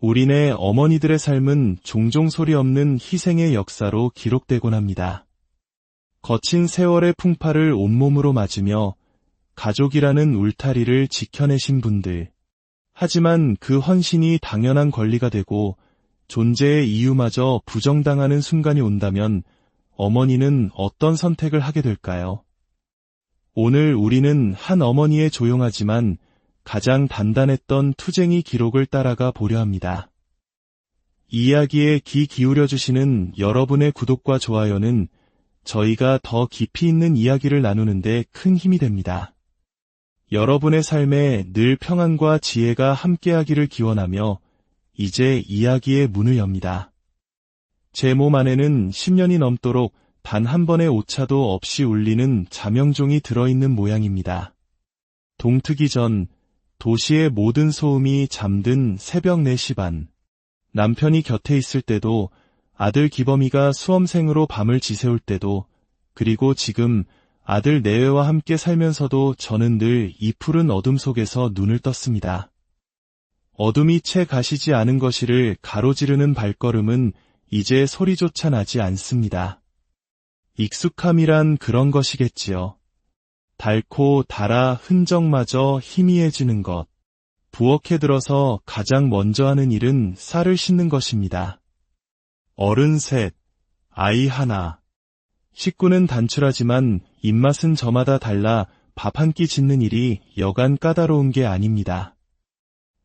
우리네 어머니들의 삶은 종종 소리 없는 희생의 역사로 기록되곤 합니다. 거친 세월의 풍파를 온몸으로 맞으며 가족이라는 울타리를 지켜내신 분들. 하지만 그 헌신이 당연한 권리가 되고 존재의 이유마저 부정당하는 순간이 온다면 어머니는 어떤 선택을 하게 될까요? 오늘 우리는 한 어머니의 조용하지만 가장 단단했던 투쟁이 기록을 따라가 보려 합니다. 이 이야기에 귀 기울여주시는 여러분의 구독과 좋아요는 저희가 더 깊이 있는 이야기를 나누는데 큰 힘이 됩니다. 여러분의 삶에 늘 평안과 지혜가 함께하기를 기원하며 이제 이야기의 문을 엽니다. 제 몸 안에는 10년이 넘도록 단 한 번의 오차도 없이 울리는 자명종이 들어있는 모양입니다. 동트기 전 도시의 모든 소음이 잠든 새벽 4시 반. 남편이 곁에 있을 때도, 아들 기범이가 수험생으로 밤을 지새울 때도, 그리고 지금 아들 내외와 함께 살면서도 저는 늘 이 푸른 어둠 속에서 눈을 떴습니다. 어둠이 채 가시지 않은 거실을 가로지르는 발걸음은 이제 소리조차 나지 않습니다. 익숙함이란 그런 것이겠지요. 닳고 달아 흔적마저 희미해지는 것. 부엌에 들어서 가장 먼저 하는 일은 쌀을 씻는 것입니다. 어른 셋, 아이 하나. 식구는 단출하지만 입맛은 저마다 달라 밥 한 끼 짓는 일이 여간 까다로운 게 아닙니다.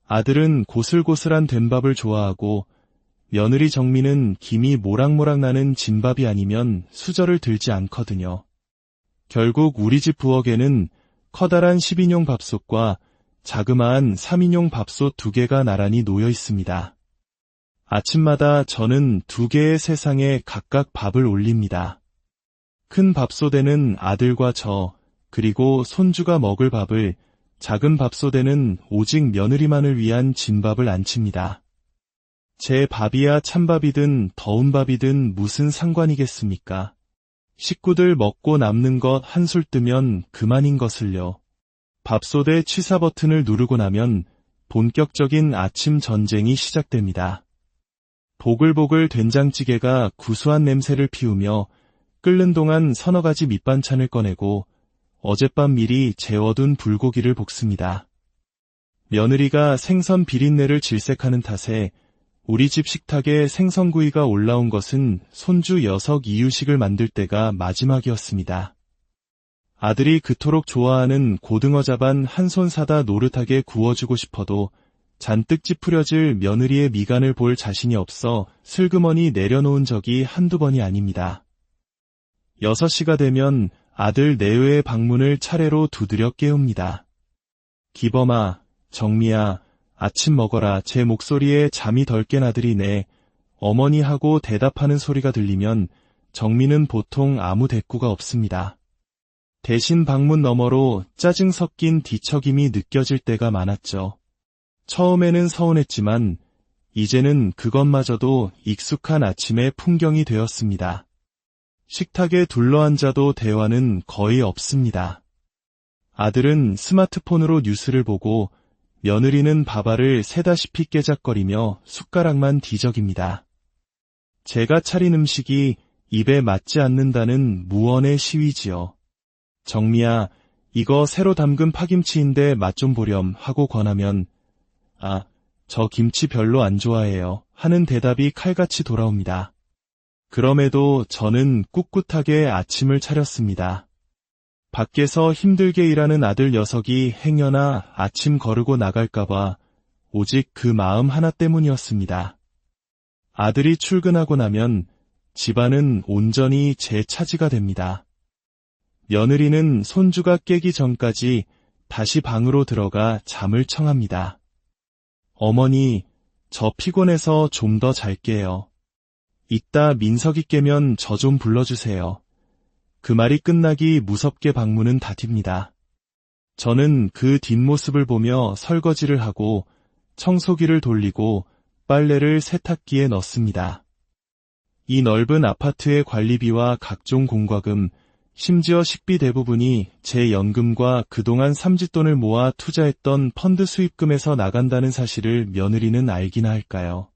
아들은 고슬고슬한 된밥을 좋아하고 며느리 정미는 김이 모락모락 나는 진밥이 아니면 수저를 들지 않거든요. 결국 우리 집 부엌에는 커다란 10인용 밥솥과 자그마한 3인용 밥솥 2개가 나란히 놓여 있습니다. 아침마다 저는 2개의 세상에 각각 밥을 올립니다. 큰 밥솥에는 아들과 저, 그리고 손주가 먹을 밥을, 작은 밥솥에는 오직 며느리만을 위한 진밥을 안칩니다. 제 밥이야 찬밥이든 더운 밥이든 무슨 상관이겠습니까? 식구들 먹고 남는 것 한술 뜨면 그만인 것을요. 밥솥의 취사 버튼을 누르고 나면 본격적인 아침 전쟁이 시작됩니다. 보글보글 된장찌개가 구수한 냄새를 피우며 끓는 동안 서너 가지 밑반찬을 꺼내고 어젯밤 미리 재워둔 불고기를 볶습니다. 며느리가 생선 비린내를 질색하는 탓에 우리 집 식탁에 생선구이가 올라온 것은 손주 녀석 이유식을 만들 때가 마지막이었습니다. 아들이 그토록 좋아하는 고등어 자반 한 손 사다 노릇하게 구워주고 싶어도 잔뜩 찌푸려질 며느리의 미간을 볼 자신이 없어 슬그머니 내려놓은 적이 한두 번이 아닙니다. 6시가 되면 아들 내외의 방문을 차례로 두드려 깨웁니다. 기범아, 정미야, 아침 먹어라. 제 목소리에 잠이 덜 깬 아들이 네, 어머니 하고 대답하는 소리가 들리면 정미는 보통 아무 대꾸가 없습니다. 대신 방문 너머로 짜증 섞인 뒤척임이 느껴질 때가 많았죠. 처음에는 서운했지만 이제는 그것마저도 익숙한 아침의 풍경이 되었습니다. 식탁에 둘러앉아도 대화는 거의 없습니다. 아들은 스마트폰으로 뉴스를 보고 며느리는 밥알을 새다시피 깨작거리며 숟가락만 뒤적입니다. 제가 차린 음식이 입에 맞지 않는다는 무언의 시위지요. 정미야, 이거 새로 담근 파김치인데 맛 좀 보렴 하고 권하면 아, 저 김치 별로 안 좋아해요 하는 대답이 칼같이 돌아옵니다. 그럼에도 저는 꿋꿋하게 아침을 차렸습니다. 밖에서 힘들게 일하는 아들 녀석이 행여나 아침 거르고 나갈까봐 오직 그 마음 하나 때문이었습니다. 아들이 출근하고 나면 집안은 온전히 제 차지가 됩니다. 며느리는 손주가 깨기 전까지 다시 방으로 들어가 잠을 청합니다. 어머니, 저 피곤해서 좀 더 잘게요. 이따 민석이 깨면 저 좀 불러주세요. 그 말이 끝나기 무섭게 방문은 닫힙니다. 저는 그 뒷모습을 보며 설거지를 하고 청소기를 돌리고 빨래를 세탁기에 넣습니다. 이 넓은 아파트의 관리비와 각종 공과금, 심지어 식비 대부분이 제 연금과 그동안 삼짓돈을 모아 투자했던 펀드 수입금에서 나간다는 사실을 며느리는 알기나 할까요?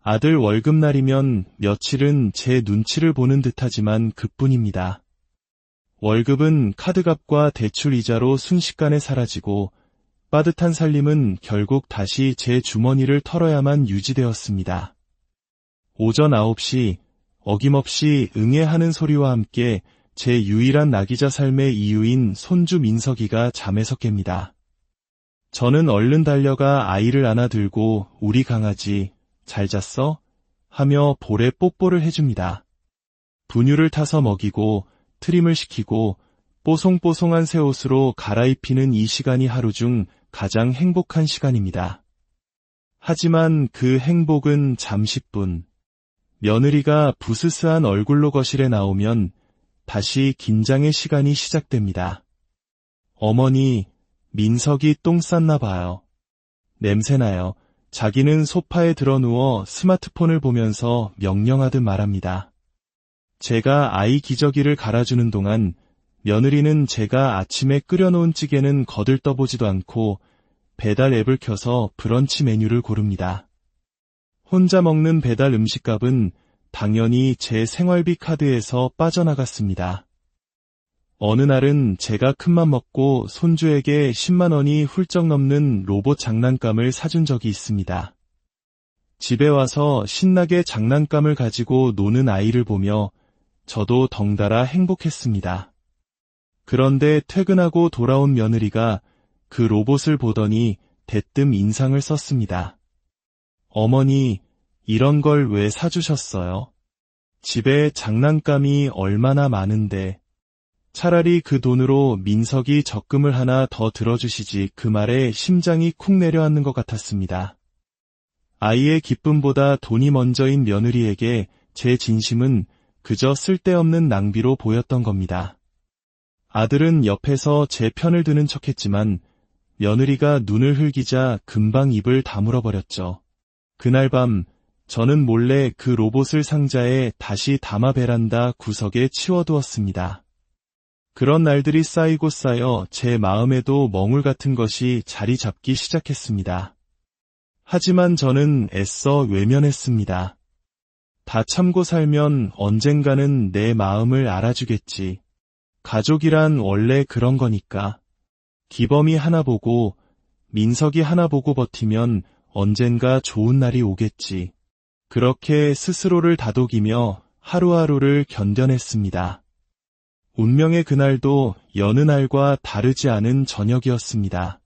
아들 월급날이면 며칠은 제 눈치를 보는 듯하지만 그뿐입니다. 월급은 카드값과 대출 이자로 순식간에 사라지고 빠듯한 살림은 결국 다시 제 주머니를 털어야만 유지되었습니다. 오전 9시 어김없이 응애하는 소리와 함께 제 유일한 낙이자 삶의 이유인 손주 민석이가 잠에서 깹니다. 저는 얼른 달려가 아이를 안아들고 우리 강아지 잘 잤어? 하며 볼에 뽀뽀를 해줍니다. 분유를 타서 먹이고 트림을 시키고 뽀송뽀송한 새 옷으로 갈아입히는 이 시간이 하루 중 가장 행복한 시간입니다. 하지만 그 행복은 잠시뿐. 며느리가 부스스한 얼굴로 거실에 나오면 다시 긴장의 시간이 시작됩니다. 어머니, 민석이 똥 쌌나 봐요. 냄새나요. 자기는 소파에 드러누워 스마트폰을 보면서 명령하듯 말합니다. 제가 아이 기저귀를 갈아주는 동안 며느리는 제가 아침에 끓여놓은 찌개는 거들떠보지도 않고 배달 앱을 켜서 브런치 메뉴를 고릅니다. 혼자 먹는 배달 음식값은 당연히 제 생활비 카드에서 빠져나갔습니다. 어느 날은 제가 큰맘 먹고 손주에게 10만 원이 훌쩍 넘는 로봇 장난감을 사준 적이 있습니다. 집에 와서 신나게 장난감을 가지고 노는 아이를 보며 저도 덩달아 행복했습니다. 그런데 퇴근하고 돌아온 며느리가 그 로봇을 보더니 대뜸 인상을 썼습니다. 어머니, 이런 걸 왜 사주셨어요? 집에 장난감이 얼마나 많은데. 차라리 그 돈으로 민석이 적금을 하나 더 들어주시지. 그 말에 심장이 쿵 내려앉는 것 같았습니다. 아이의 기쁨보다 돈이 먼저인 며느리에게 제 진심은 그저 쓸데없는 낭비로 보였던 겁니다. 아들은 옆에서 제 편을 드는 척했지만 며느리가 눈을 흘기자 금방 입을 다물어 버렸죠. 그날 밤 저는 몰래 그 로봇을 상자에 다시 담아 베란다 구석에 치워두었습니다. 그런 날들이 쌓이고 쌓여 제 마음에도 멍울 같은 것이 자리 잡기 시작했습니다. 하지만 저는 애써 외면했습니다. 다 참고 살면 언젠가는 내 마음을 알아주겠지. 가족이란 원래 그런 거니까. 기범이 하나 보고 민석이 하나 보고 버티면 언젠가 좋은 날이 오겠지. 그렇게 스스로를 다독이며 하루하루를 견뎌냈습니다. 운명의 그날도 여느 날과 다르지 않은 저녁이었습니다.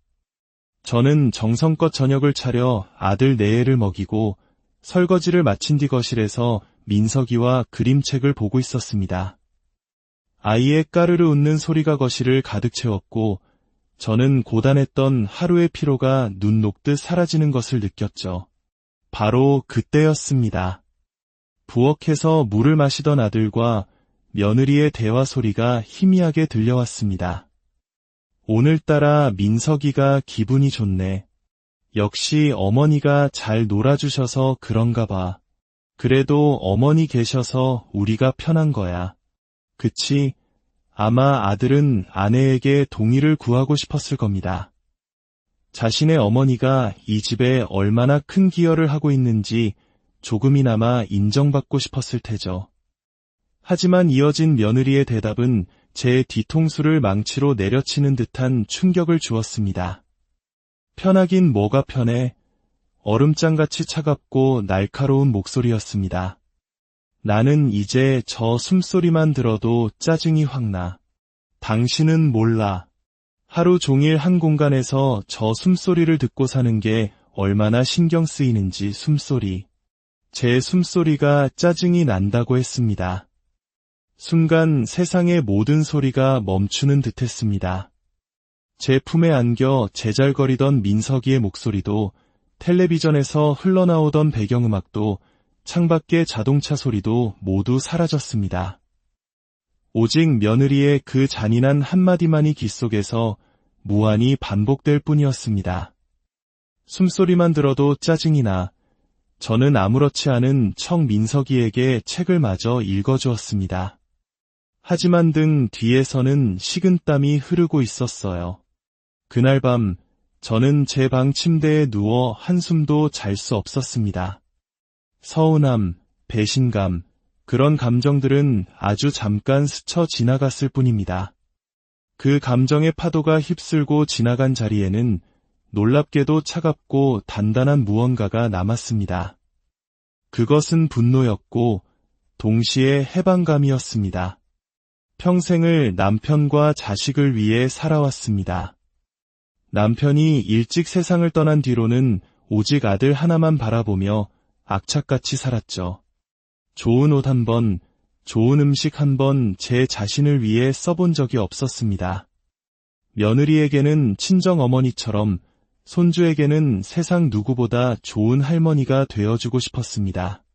저는 정성껏 저녁을 차려 아들 네애를 먹이고 설거지를 마친 뒤 거실에서 민석이와 그림책을 보고 있었습니다. 아이의 까르르 웃는 소리가 거실을 가득 채웠고 저는 고단했던 하루의 피로가 눈 녹듯 사라지는 것을 느꼈죠. 바로 그때였습니다. 부엌에서 물을 마시던 아들과 며느리의 대화 소리가 희미하게 들려왔습니다. 오늘따라 민석이가 기분이 좋네. 역시 어머니가 잘 놀아주셔서 그런가 봐. 그래도 어머니 계셔서 우리가 편한 거야. 그치? 아마 아들은 아내에게 동의를 구하고 싶었을 겁니다. 자신의 어머니가 이 집에 얼마나 큰 기여를 하고 있는지 조금이나마 인정받고 싶었을 테죠. 하지만 이어진 며느리의 대답은 제 뒤통수를 망치로 내려치는 듯한 충격을 주었습니다. 편하긴 뭐가 편해. 얼음장같이 차갑고 날카로운 목소리였습니다. 나는 이제 저 숨소리만 들어도 짜증이 확 나. 당신은 몰라. 하루 종일 한 공간에서 저 숨소리를 듣고 사는 게 얼마나 신경 쓰이는지. 숨소리. 제 숨소리가 짜증이 난다고 했습니다. 순간 세상의 모든 소리가 멈추는 듯했습니다. 제 품에 안겨 제잘거리던 민석이의 목소리도, 텔레비전에서 흘러나오던 배경음악도, 창밖의 자동차 소리도 모두 사라졌습니다. 오직 며느리의 그 잔인한 한마디만이 귓속에서 무한히 반복될 뿐이었습니다. 숨소리만 들어도 짜증이 나. 저는 아무렇지 않은 청 민석이에게 책을 마저 읽어주었습니다. 하지만 등 뒤에서는 식은땀이 흐르고 있었어요. 그날 밤 저는 제 방 침대에 누워 한숨도 잘 수 없었습니다. 서운함, 배신감, 그런 감정들은 아주 잠깐 스쳐 지나갔을 뿐입니다. 그 감정의 파도가 휩쓸고 지나간 자리에는 놀랍게도 차갑고 단단한 무언가가 남았습니다. 그것은 분노였고 동시에 해방감이었습니다. 평생을 남편과 자식을 위해 살아왔습니다. 남편이 일찍 세상을 떠난 뒤로는 오직 아들 하나만 바라보며 악착같이 살았죠. 좋은 옷 한 번, 좋은 음식 한 번 제 자신을 위해 써본 적이 없었습니다. 며느리에게는 친정 어머니처럼, 손주에게는 세상 누구보다 좋은 할머니가 되어주고 싶었습니다.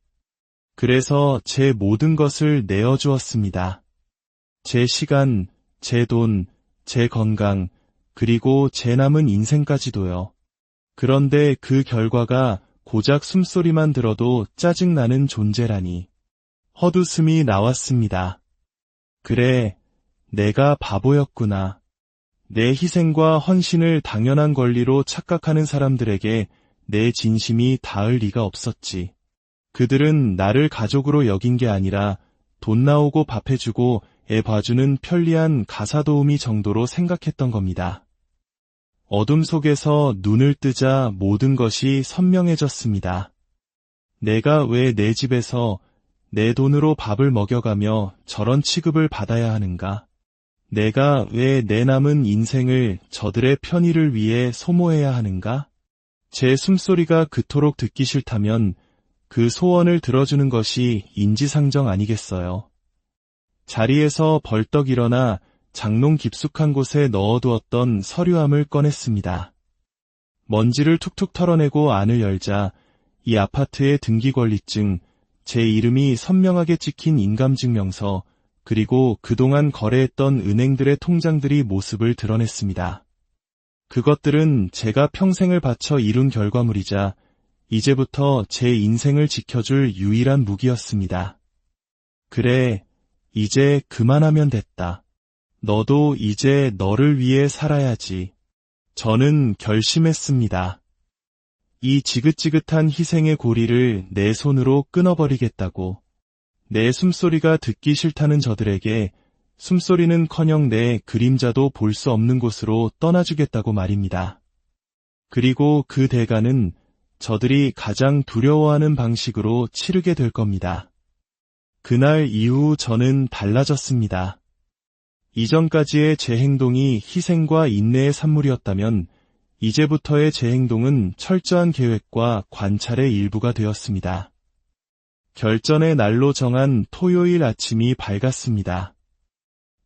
그래서 제 모든 것을 내어주었습니다. 제 시간, 제 돈, 제 건강, 그리고 제 남은 인생까지도요. 그런데 그 결과가 고작 숨소리만 들어도 짜증나는 존재라니. 헛웃음이 나왔습니다. 그래, 내가 바보였구나. 내 희생과 헌신을 당연한 권리로 착각하는 사람들에게 내 진심이 닿을 리가 없었지. 그들은 나를 가족으로 여긴 게 아니라 돈 나오고 밥 해주고 애 봐주는 편리한 가사도우미 정도로 생각했던 겁니다. 어둠 속에서 눈을 뜨자 모든 것이 선명해졌습니다. 내가 왜 내 집에서 내 돈으로 밥을 먹여가며 저런 취급을 받아야 하는가? 내가 왜 내 남은 인생을 저들의 편의를 위해 소모해야 하는가? 제 숨소리가 그토록 듣기 싫다면 그 소원을 들어주는 것이 인지상정 아니겠어요? 자리에서 벌떡 일어나 장롱 깊숙한 곳에 넣어두었던 서류함을 꺼냈습니다. 먼지를 툭툭 털어내고 안을 열자 이 아파트의 등기권리증, 제 이름이 선명하게 찍힌 인감증명서, 그리고 그동안 거래했던 은행들의 통장들이 모습을 드러냈습니다. 그것들은 제가 평생을 바쳐 이룬 결과물이자 이제부터 제 인생을 지켜줄 유일한 무기였습니다. 그래, 이제 그만하면 됐다. 너도 이제 너를 위해 살아야지. 저는 결심했습니다. 이 지긋지긋한 희생의 고리를 내 손으로 끊어버리겠다고. 내 숨소리가 듣기 싫다는 저들에게 숨소리는커녕 내 그림자도 볼 수 없는 곳으로 떠나주겠다고 말입니다. 그리고 그 대가는 저들이 가장 두려워하는 방식으로 치르게 될 겁니다. 그날 이후 저는 달라졌습니다. 이전까지의 제 행동이 희생과 인내의 산물이었다면 이제부터의 제 행동은 철저한 계획과 관찰의 일부가 되었습니다. 결전의 날로 정한 토요일 아침이 밝았습니다.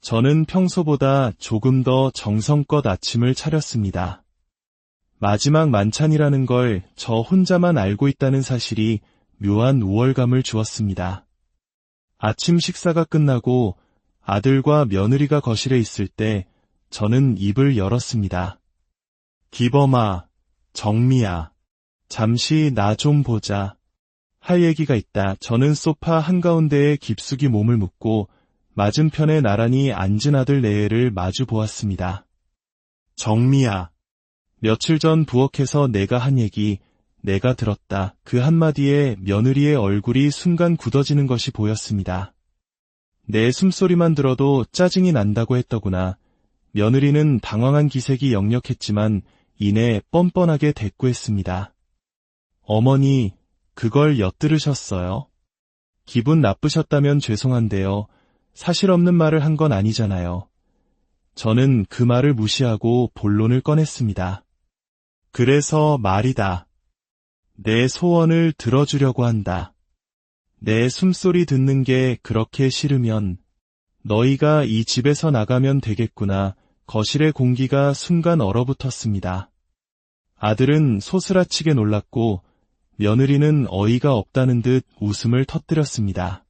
저는 평소보다 조금 더 정성껏 아침을 차렸습니다. 마지막 만찬이라는 걸 저 혼자만 알고 있다는 사실이 묘한 우월감을 주었습니다. 아침 식사가 끝나고 아들과 며느리가 거실에 있을 때 저는 입을 열었습니다. 기범아, 정미야, 잠시 나 좀 보자. 할 얘기가 있다. 저는 소파 한가운데에 깊숙이 몸을 묻고 맞은편에 나란히 앉은 아들 내애를 마주 보았습니다. 정미야, 며칠 전 부엌에서 내가 한 얘기, 내가 들었다. 그 한마디에 며느리의 얼굴이 순간 굳어지는 것이 보였습니다. 내 숨소리만 들어도 짜증이 난다고 했더구나. 며느리는 당황한 기색이 역력했지만 이내 뻔뻔하게 대꾸했습니다. 어머니, 그걸 엿들으셨어요? 기분 나쁘셨다면 죄송한데요. 사실 없는 말을 한 건 아니잖아요. 저는 그 말을 무시하고 본론을 꺼냈습니다. 그래서 말이다. 내 소원을 들어주려고 한다. 내 숨소리 듣는 게 그렇게 싫으면 너희가 이 집에서 나가면 되겠구나. 거실의 공기가 순간 얼어붙었습니다. 아들은 소스라치게 놀랐고 며느리는 어이가 없다는 듯 웃음을 터뜨렸습니다.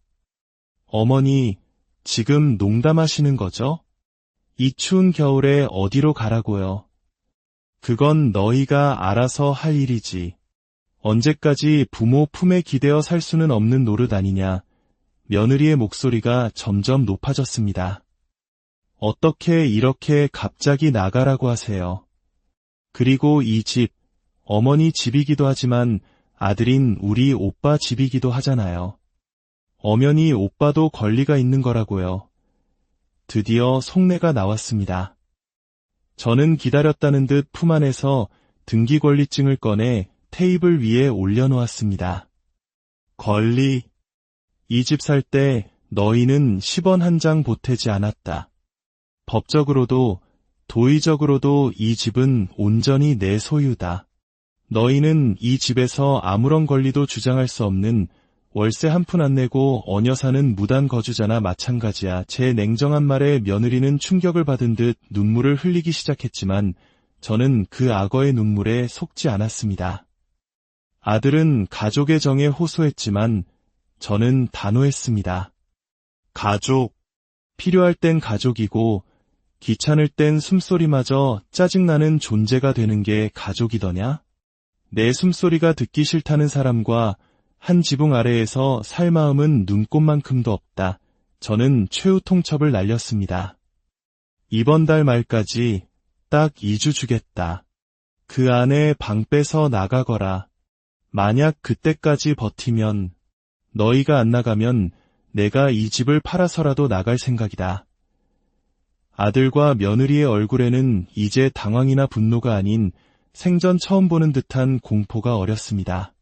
어머니, 지금 농담하시는 거죠? 이 추운 겨울에 어디로 가라고요? 그건 너희가 알아서 할 일이지. 언제까지 부모 품에 기대어 살 수는 없는 노릇 아니냐. 며느리의 목소리가 점점 높아졌습니다. 어떻게 이렇게 갑자기 나가라고 하세요? 그리고 이 집, 어머니 집이기도 하지만 아들인 우리 오빠 집이기도 하잖아요. 엄연히 오빠도 권리가 있는 거라고요. 드디어 속내가 나왔습니다. 저는 기다렸다는 듯 품 안에서 등기권리증을 꺼내 테이블 위에 올려놓았습니다. 권리. 이 집 살 때 너희는 10원 한 장 보태지 않았다. 법적으로도 도의적으로도 이 집은 온전히 내 소유다. 너희는 이 집에서 아무런 권리도 주장할 수 없는 월세 한 푼 안 내고 얹어 사는 무단 거주자나 마찬가지야. 제 냉정한 말에 며느리는 충격을 받은 듯 눈물을 흘리기 시작했지만 저는 그 악어의 눈물에 속지 않았습니다. 아들은 가족의 정에 호소했지만 저는 단호했습니다. 가족. 필요할 땐 가족이고 귀찮을 땐 숨소리마저 짜증나는 존재가 되는 게 가족이더냐? 내 숨소리가 듣기 싫다는 사람과 한 지붕 아래에서 살 마음은 눈꼽만큼도 없다. 저는 최후 통첩을 날렸습니다. 이번 달 말까지 딱 2주 주겠다. 그 안에 방 빼서 나가거라. 만약 그때까지 버티면 너희가 안 나가면 내가 이 집을 팔아서라도 나갈 생각이다. 아들과 며느리의 얼굴에는 이제 당황이나 분노가 아닌 생전 처음 보는 듯한 공포가 어렸습니다.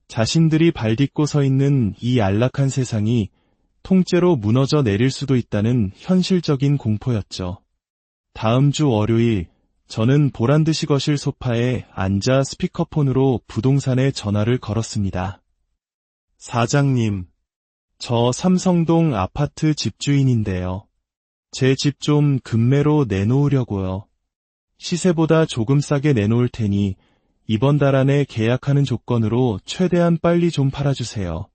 자신들이 발딛고 서 있는 이 안락한 세상이 통째로 무너져 내릴 수도 있다는 현실적인 공포였죠. 다음 주 월요일, 저는 보란듯이 거실 소파에 앉아 스피커폰으로 부동산에 전화를 걸었습니다. 사장님, 저 삼성동 아파트 집주인인데요. 제 집 좀 급매로 내놓으려고요. 시세보다 조금 싸게 내놓을 테니 이번 달 안에 계약하는 조건으로 최대한 빨리 좀 팔아주세요.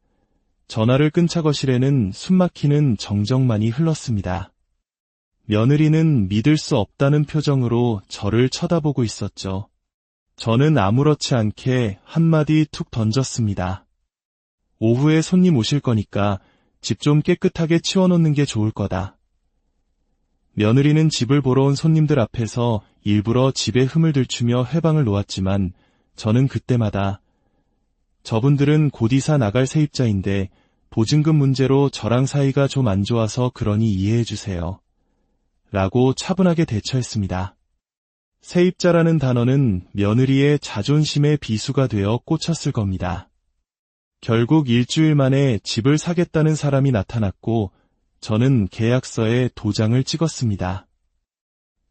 전화를 끈 차 거실에는 숨막히는 정적만이 흘렀습니다. 며느리는 믿을 수 없다는 표정으로 저를 쳐다보고 있었죠. 저는 아무렇지 않게 한마디 툭 던졌습니다. 오후에 손님 오실 거니까 집 좀 깨끗하게 치워놓는 게 좋을 거다. 며느리는 집을 보러 온 손님들 앞에서 일부러 집에 흠을 들추며 회방을 놓았지만 저는 그때마다 저분들은 곧 이사 나갈 세입자인데 보증금 문제로 저랑 사이가 좀 안 좋아서 그러니 이해해 주세요. 라고 차분하게 대처했습니다. 세입자라는 단어는 며느리의 자존심의 비수가 되어 꽂혔을 겁니다. 결국 일주일 만에 집을 사겠다는 사람이 나타났고 저는 계약서에 도장을 찍었습니다.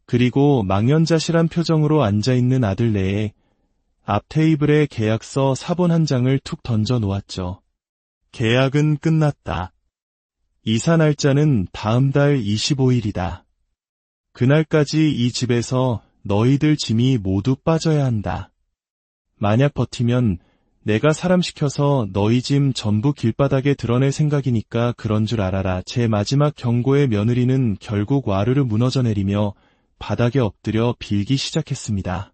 그리고 망연자실한 표정으로 앉아있는 아들 내에 앞 테이블에 계약서 사본 한 장을 툭 던져 놓았죠. 계약은 끝났다. 이사 날짜는 다음 달 25일이다. 그날까지 이 집에서 너희들 짐이 모두 빠져야 한다. 만약 버티면 내가 사람 시켜서 너희 짐 전부 길바닥에 드러낼 생각이니까 그런 줄 알아라. 제 마지막 경고의 며느리는 결국 와르르 무너져 내리며 바닥에 엎드려 빌기 시작했습니다.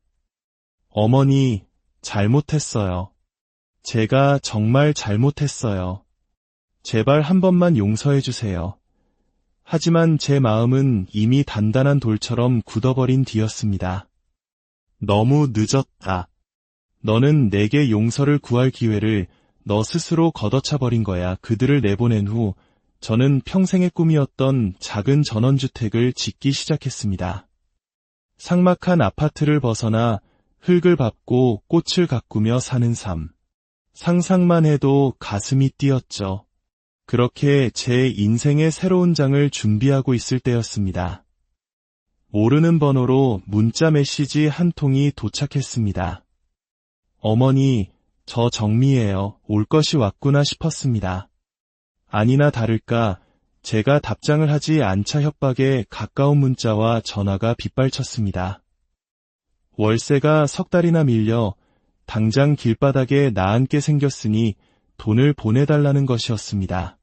어머니, 잘못했어요. 제가 정말 잘못했어요. 제발 한 번만 용서해 주세요. 하지만 제 마음은 이미 단단한 돌처럼 굳어버린 뒤였습니다. 너무 늦었다. 너는 내게 용서를 구할 기회를 너 스스로 걷어차버린 거야. 그들을 내보낸 후 저는 평생의 꿈이었던 작은 전원주택을 짓기 시작했습니다. 삭막한 아파트를 벗어나 흙을 밟고 꽃을 가꾸며 사는 삶. 상상만 해도 가슴이 뛰었죠. 그렇게 제 인생의 새로운 장을 준비하고 있을 때였습니다. 모르는 번호로 문자 메시지 한 통이 도착했습니다. 어머니, 저 정미예요. 올 것이 왔구나 싶었습니다. 아니나 다를까 제가 답장을 하지 않자 협박에 가까운 문자와 전화가 빗발쳤습니다. 월세가 석 달이나 밀려 당장 길바닥에 나앉게 생겼으니 돈을 보내달라는 것이었습니다.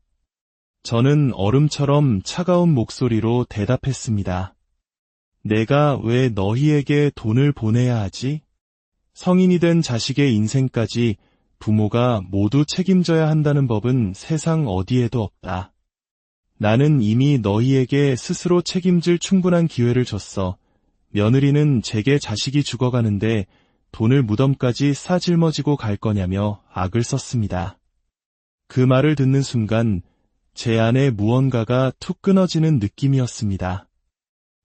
저는 얼음처럼 차가운 목소리로 대답했습니다. 내가 왜 너희에게 돈을 보내야 하지? 성인이 된 자식의 인생까지 부모가 모두 책임져야 한다는 법은 세상 어디에도 없다. 나는 이미 너희에게 스스로 책임질 충분한 기회를 줬어. 며느리는 제게 자식이 죽어가는데 돈을 무덤까지 싸질머지고 갈 거냐며 악을 썼습니다. 그 말을 듣는 순간 제 안에 무언가가 툭 끊어지는 느낌이었습니다.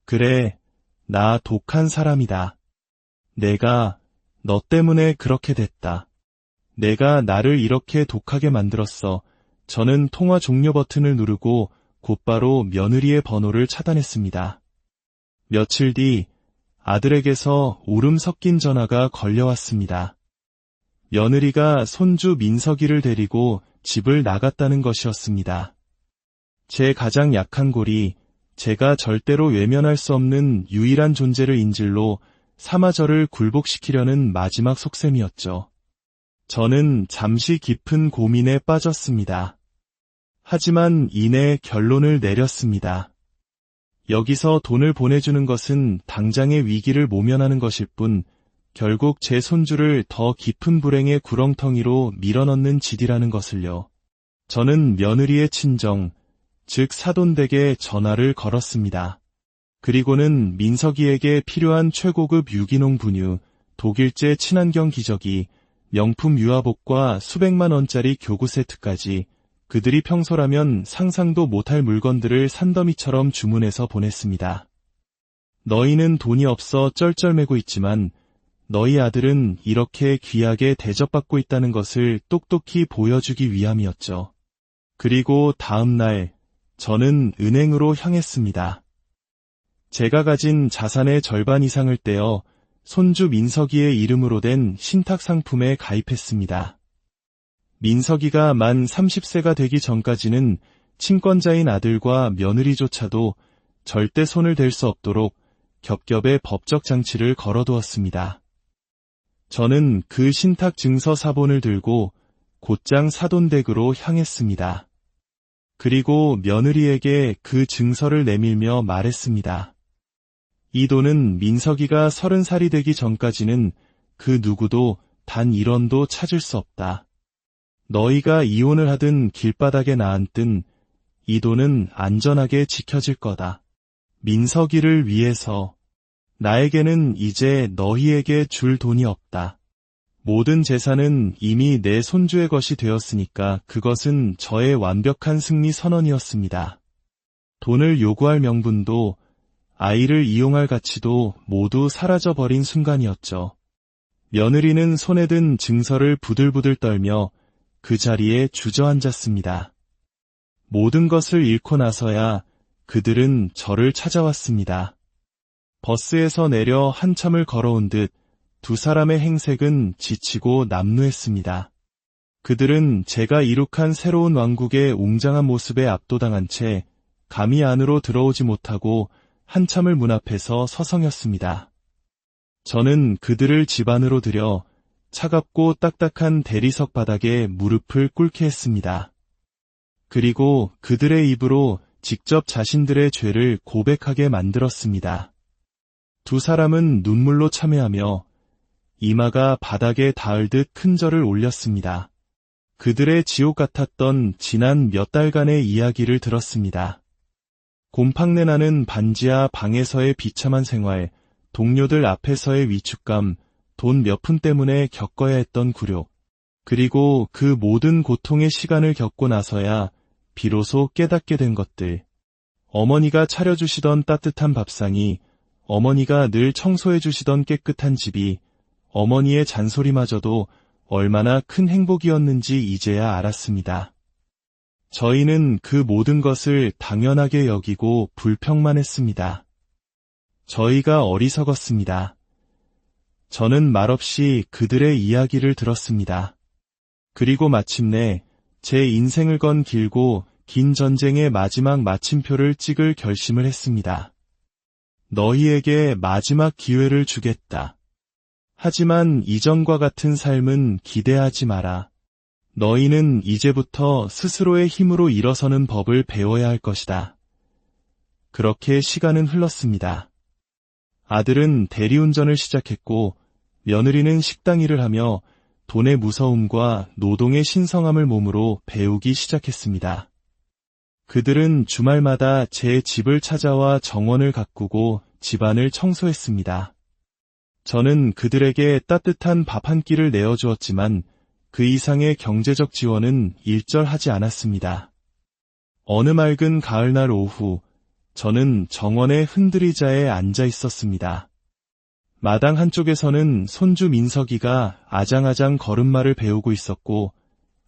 그래, 나 독한 사람이다. 내가 너 때문에 그렇게 됐다. 내가 나를 이렇게 독하게 만들었어. 저는 통화 종료 버튼을 누르고 곧바로 며느리의 번호를 차단했습니다. 며칠 뒤 아들에게서 울음 섞인 전화가 걸려왔습니다. 며느리가 손주 민석이를 데리고 집을 나갔다는 것이었습니다. 제 가장 약한 골이 제가 절대로 외면할 수 없는 유일한 존재를 인질로 삼아 저를 굴복시키려는 마지막 속셈이었죠. 저는 잠시 깊은 고민에 빠졌습니다. 하지만 이내 결론을 내렸습니다. 여기서 돈을 보내주는 것은 당장의 위기를 모면하는 것일 뿐 결국 제 손주를 더 깊은 불행의 구렁텅이로 밀어넣는 짓이라는 것을요. 저는 며느리의 친정, 즉 사돈댁에 전화를 걸었습니다. 그리고는 민석이에게 필요한 최고급 유기농 분유, 독일제 친환경 기저귀, 명품 유아복과 수백만 원짜리 교구 세트까지 그들이 평소라면 상상도 못할 물건들을 산더미처럼 주문해서 보냈습니다. 너희는 돈이 없어 쩔쩔매고 있지만 너희 아들은 이렇게 귀하게 대접받고 있다는 것을 똑똑히 보여주기 위함이었죠. 그리고 다음 날 저는 은행으로 향했습니다. 제가 가진 자산의 절반 이상을 떼어 손주 민석이의 이름으로 된 신탁 상품에 가입했습니다. 민석이가 만 30세가 되기 전까지는 친권자인 아들과 며느리조차도 절대 손을 댈 수 없도록 겹겹의 법적 장치를 걸어두었습니다. 저는 그 신탁 증서 사본을 들고 곧장 사돈댁으로 향했습니다. 그리고 며느리에게 그 증서를 내밀며 말했습니다. 이 돈은 민석이가 30살이 되기 전까지는 그 누구도 단 1원도 찾을 수 없다. 너희가 이혼을 하든 길바닥에 나앉든 이 돈은 안전하게 지켜질 거다. 민석이를 위해서 나에게는 이제 너희에게 줄 돈이 없다. 모든 재산은 이미 내 손주의 것이 되었으니까 그것은 저의 완벽한 승리 선언이었습니다. 돈을 요구할 명분도 아이를 이용할 가치도 모두 사라져버린 순간이었죠. 며느리는 손에 든 증서를 부들부들 떨며 그 자리에 주저앉았습니다. 모든 것을 잃고 나서야 그들은 저를 찾아왔습니다. 버스에서 내려 한참을 걸어온 듯 두 사람의 행색은 지치고 남루했습니다. 그들은 제가 이룩한 새로운 왕국의 웅장한 모습에 압도당한 채 감히 안으로 들어오지 못하고 한참을 문 앞에서 서성였습니다. 저는 그들을 집 안으로 들여 차갑고 딱딱한 대리석 바닥에 무릎을 꿇게 했습니다. 그리고 그들의 입으로 직접 자신들의 죄를 고백하게 만들었습니다. 두 사람은 눈물로 참회하며 이마가 바닥에 닿을 듯 큰 절을 올렸습니다. 그들의 지옥 같았던 지난 몇 달간의 이야기를 들었습니다. 곰팡내 나는 반지하 방에서의 비참한 생활, 동료들 앞에서의 위축감, 돈 몇 푼 때문에 겪어야 했던 굴욕, 그리고 그 모든 고통의 시간을 겪고 나서야 비로소 깨닫게 된 것들. 어머니가 차려주시던 따뜻한 밥상이, 어머니가 늘 청소해주시던 깨끗한 집이, 어머니의 잔소리마저도 얼마나 큰 행복이었는지 이제야 알았습니다. 저희는 그 모든 것을 당연하게 여기고 불평만 했습니다. 저희가 어리석었습니다. 저는 말없이 그들의 이야기를 들었습니다. 그리고 마침내 제 인생을 건 길고 긴 전쟁의 마지막 마침표를 찍을 결심을 했습니다. 너희에게 마지막 기회를 주겠다. 하지만 이전과 같은 삶은 기대하지 마라. 너희는 이제부터 스스로의 힘으로 일어서는 법을 배워야 할 것이다. 그렇게 시간은 흘렀습니다. 아들은 대리운전을 시작했고 며느리는 식당 일을 하며 돈의 무서움과 노동의 신성함을 몸으로 배우기 시작했습니다. 그들은 주말마다 제 집을 찾아와 정원을 가꾸고 집안을 청소했습니다. 저는 그들에게 따뜻한 밥 한 끼를 내어주었지만 그 이상의 경제적 지원은 일절하지 않았습니다. 어느 맑은 가을날 오후, 저는 정원의 흔들의자에 앉아 있었습니다. 마당 한쪽에서는 손주 민석이가 아장아장 걸음마를 배우고 있었고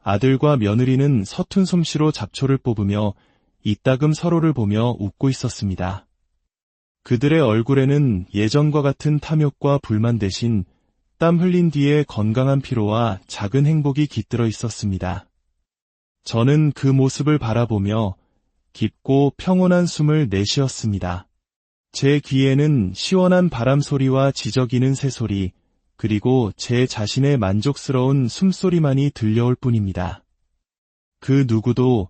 아들과 며느리는 서툰 솜씨로 잡초를 뽑으며 이따금 서로를 보며 웃고 있었습니다. 그들의 얼굴에는 예전과 같은 탐욕과 불만 대신 땀 흘린 뒤에 건강한 피로와 작은 행복이 깃들어 있었습니다. 저는 그 모습을 바라보며 깊고 평온한 숨을 내쉬었습니다. 제 귀에는 시원한 바람 소리와 지저귀는 새소리, 그리고 제 자신의 만족스러운 숨소리만이 들려올 뿐입니다. 그 누구도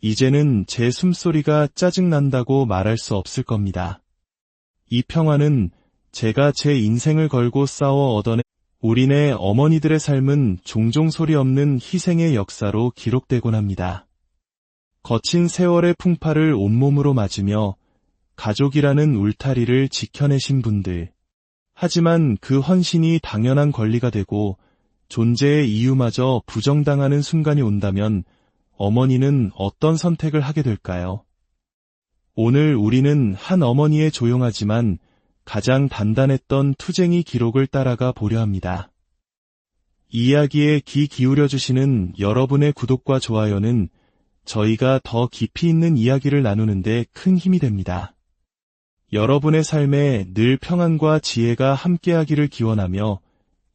이제는 제 숨소리가 짜증난다고 말할 수 없을 겁니다. 이 평화는 제가 제 인생을 걸고 싸워 얻어낸 우리네 어머니들의 삶은 종종 소리 없는 희생의 역사로 기록되곤 합니다. 거친 세월의 풍파를 온몸으로 맞으며 가족이라는 울타리를 지켜내신 분들. 하지만 그 헌신이 당연한 권리가 되고 존재의 이유마저 부정당하는 순간이 온다면 어머니는 어떤 선택을 하게 될까요? 오늘 우리는 한 어머니의 조용하지만 가장 단단했던 투쟁이 기록을 따라가 보려 합니다. 이 이야기에 귀 기울여주시는 여러분의 구독과 좋아요는 저희가 더 깊이 있는 이야기를 나누는데 큰 힘이 됩니다. 여러분의 삶에 늘 평안과 지혜가 함께하기를 기원하며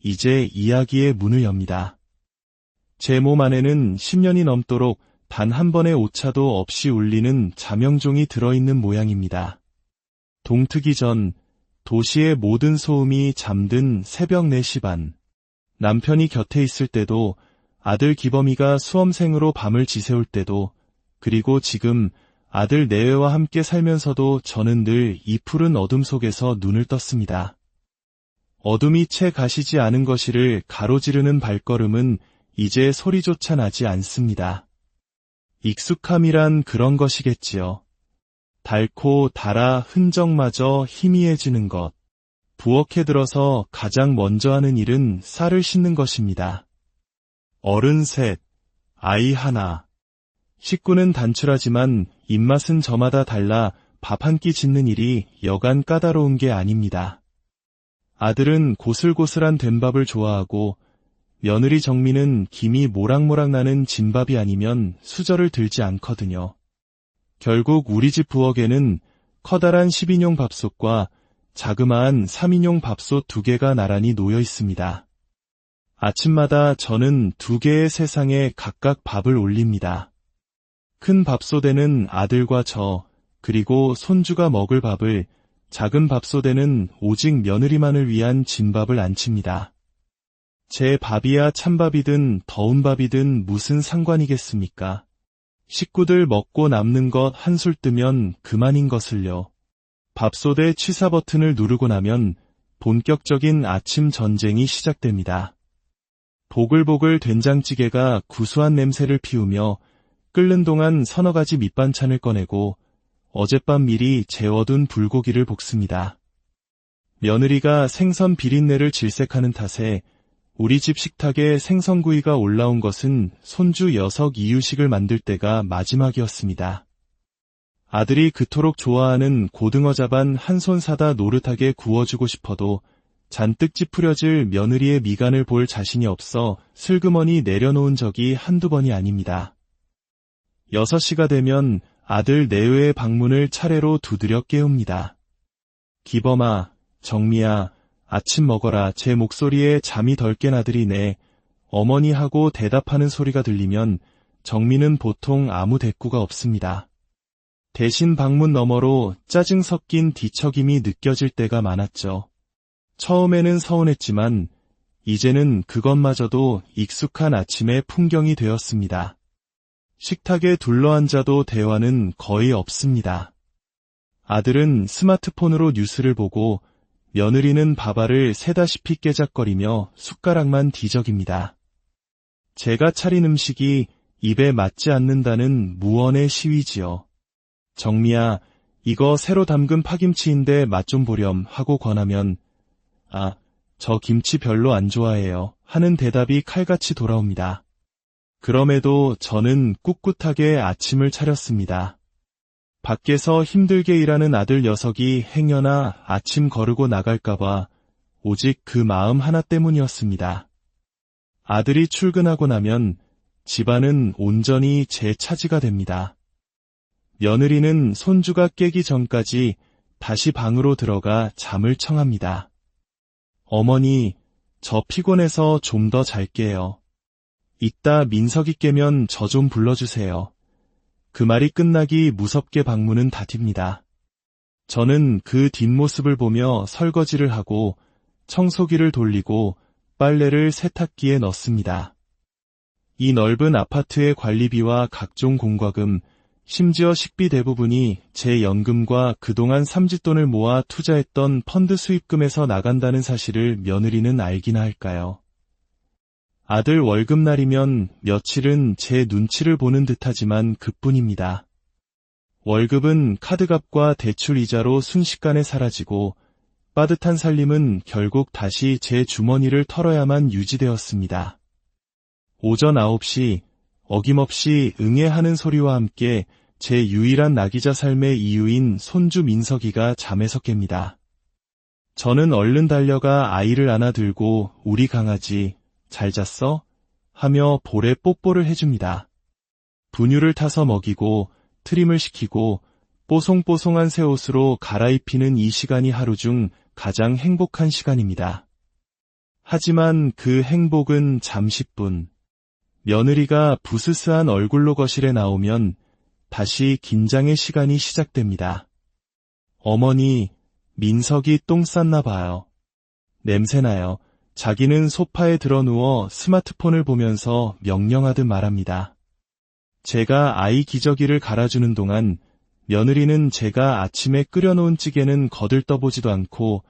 이제 이야기의 문을 엽니다. 제 몸 안에는 10년이 넘도록 단 한 번의 오차도 없이 울리는 자명종이 들어있는 모양입니다. 동트기 전 도시의 모든 소음이 잠든 새벽 4시 반. 남편이 곁에 있을 때도, 아들 기범이가 수험생으로 밤을 지새울 때도, 그리고 지금 아들 내외와 함께 살면서도 저는 늘 이 푸른 어둠 속에서 눈을 떴습니다. 어둠이 채 가시지 않은 거실을 가로지르는 발걸음은 이제 소리조차 나지 않습니다. 익숙함이란 그런 것이겠지요. 닳고 달아 흔적마저 희미해지는 것. 부엌에 들어서 가장 먼저 하는 일은 쌀을 씻는 것입니다. 어른 셋, 아이 하나. 식구는 단출하지만 입맛은 저마다 달라 밥 한 끼 짓는 일이 여간 까다로운 게 아닙니다. 아들은 고슬고슬한 된밥을 좋아하고 며느리 정미는 김이 모락모락 나는 진밥이 아니면 수저를 들지 않거든요. 결국 우리 집 부엌에는 커다란 10인용 밥솥과 자그마한 3인용 밥솥 2개가 나란히 놓여 있습니다. 아침마다 저는 2개의 세상에 각각 밥을 올립니다. 큰 밥솥에는 아들과 저, 그리고 손주가 먹을 밥을, 작은 밥솥에는 오직 며느리만을 위한 진밥을 안칩니다. 제 밥이야 찬밥이든 더운 밥이든 무슨 상관이겠습니까? 식구들 먹고 남는 것 한술 뜨면 그만인 것을요. 밥솥의 취사 버튼을 누르고 나면 본격적인 아침 전쟁이 시작됩니다. 보글보글 된장찌개가 구수한 냄새를 피우며 끓는 동안 서너 가지 밑반찬을 꺼내고 어젯밤 미리 재워둔 불고기를 볶습니다. 며느리가 생선 비린내를 질색하는 탓에 우리 집 식탁에 생선구이가 올라온 것은 손주 녀석 이유식을 만들 때가 마지막이었습니다. 아들이 그토록 좋아하는 고등어 자반 한 손 사다 노릇하게 구워주고 싶어도 잔뜩 찌푸려질 며느리의 미간을 볼 자신이 없어 슬그머니 내려놓은 적이 한두 번이 아닙니다. 6시가 되면 아들 내외의 방문을 차례로 두드려 깨웁니다. 기범아, 정미야, 아침 먹어라. 제 목소리에 잠이 덜 깬 아들이 네, 어머니 하고 대답하는 소리가 들리면 정미는 보통 아무 대꾸가 없습니다. 대신 방문 너머로 짜증 섞인 뒤척임이 느껴질 때가 많았죠. 처음에는 서운했지만 이제는 그것마저도 익숙한 아침의 풍경이 되었습니다. 식탁에 둘러앉아도 대화는 거의 없습니다. 아들은 스마트폰으로 뉴스를 보고 며느리는 밥알을 새다시피 깨작거리며 숟가락만 뒤적입니다. 제가 차린 음식이 입에 맞지 않는다는 무언의 시위지요. 정미야, 이거 새로 담근 파김치인데 맛 좀 보렴 하고 권하면 아, 저 김치 별로 안 좋아해요 하는 대답이 칼같이 돌아옵니다. 그럼에도 저는 꿋꿋하게 아침을 차렸습니다. 밖에서 힘들게 일하는 아들 녀석이 행여나 아침 거르고 나갈까봐 오직 그 마음 하나 때문이었습니다. 아들이 출근하고 나면 집안은 온전히 제 차지가 됩니다. 며느리는 손주가 깨기 전까지 다시 방으로 들어가 잠을 청합니다. 어머니, 저 피곤해서 좀 더 잘게요. 이따 민석이 깨면 저 좀 불러주세요. 그 말이 끝나기 무섭게 방문은 닫힙니다. 저는 그 뒷모습을 보며 설거지를 하고 청소기를 돌리고 빨래를 세탁기에 넣습니다. 이 넓은 아파트의 관리비와 각종 공과금, 심지어 식비 대부분이 제 연금과 그동안 삼짓돈을 모아 투자했던 펀드 수입금에서 나간다는 사실을 며느리는 알기나 할까요? 아들 월급날이면 며칠은 제 눈치를 보는 듯하지만 그뿐입니다. 월급은 카드값과 대출 이자로 순식간에 사라지고 빠듯한 살림은 결국 다시 제 주머니를 털어야만 유지되었습니다. 오전 9시 어김없이 응애하는 소리와 함께 제 유일한 낙이자 삶의 이유인 손주 민석이가 잠에서 깹니다. 저는 얼른 달려가 아이를 안아들고 우리 강아지 잘 잤어? 하며 볼에 뽀뽀를 해줍니다. 분유를 타서 먹이고 트림을 시키고 뽀송뽀송한 새 옷으로 갈아입히는 이 시간이 하루 중 가장 행복한 시간입니다. 하지만 그 행복은 잠시뿐. 며느리가 부스스한 얼굴로 거실에 나오면 다시 긴장의 시간이 시작됩니다. 어머니, 민석이 똥 쌌나 봐요. 냄새나요. 자기는 소파에 드러누워 스마트폰을 보면서 명령하듯 말합니다. 제가 아이 기저귀를 갈아주는 동안 며느리는 제가 아침에 끓여놓은 찌개는 거들떠보지도 않고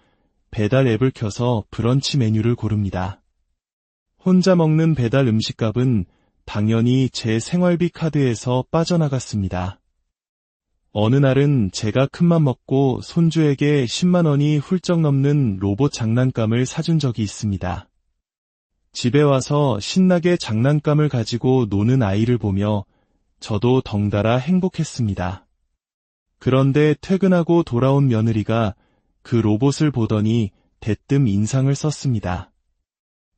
배달 앱을 켜서 브런치 메뉴를 고릅니다. 혼자 먹는 배달 음식값은 당연히 제 생활비 카드에서 빠져나갔습니다. 어느 날은 제가 큰맘 먹고 손주에게 10만 원이 훌쩍 넘는 로봇 장난감을 사준 적이 있습니다. 집에 와서 신나게 장난감을 가지고 노는 아이를 보며 저도 덩달아 행복했습니다. 그런데 퇴근하고 돌아온 며느리가 그 로봇을 보더니 대뜸 인상을 썼습니다.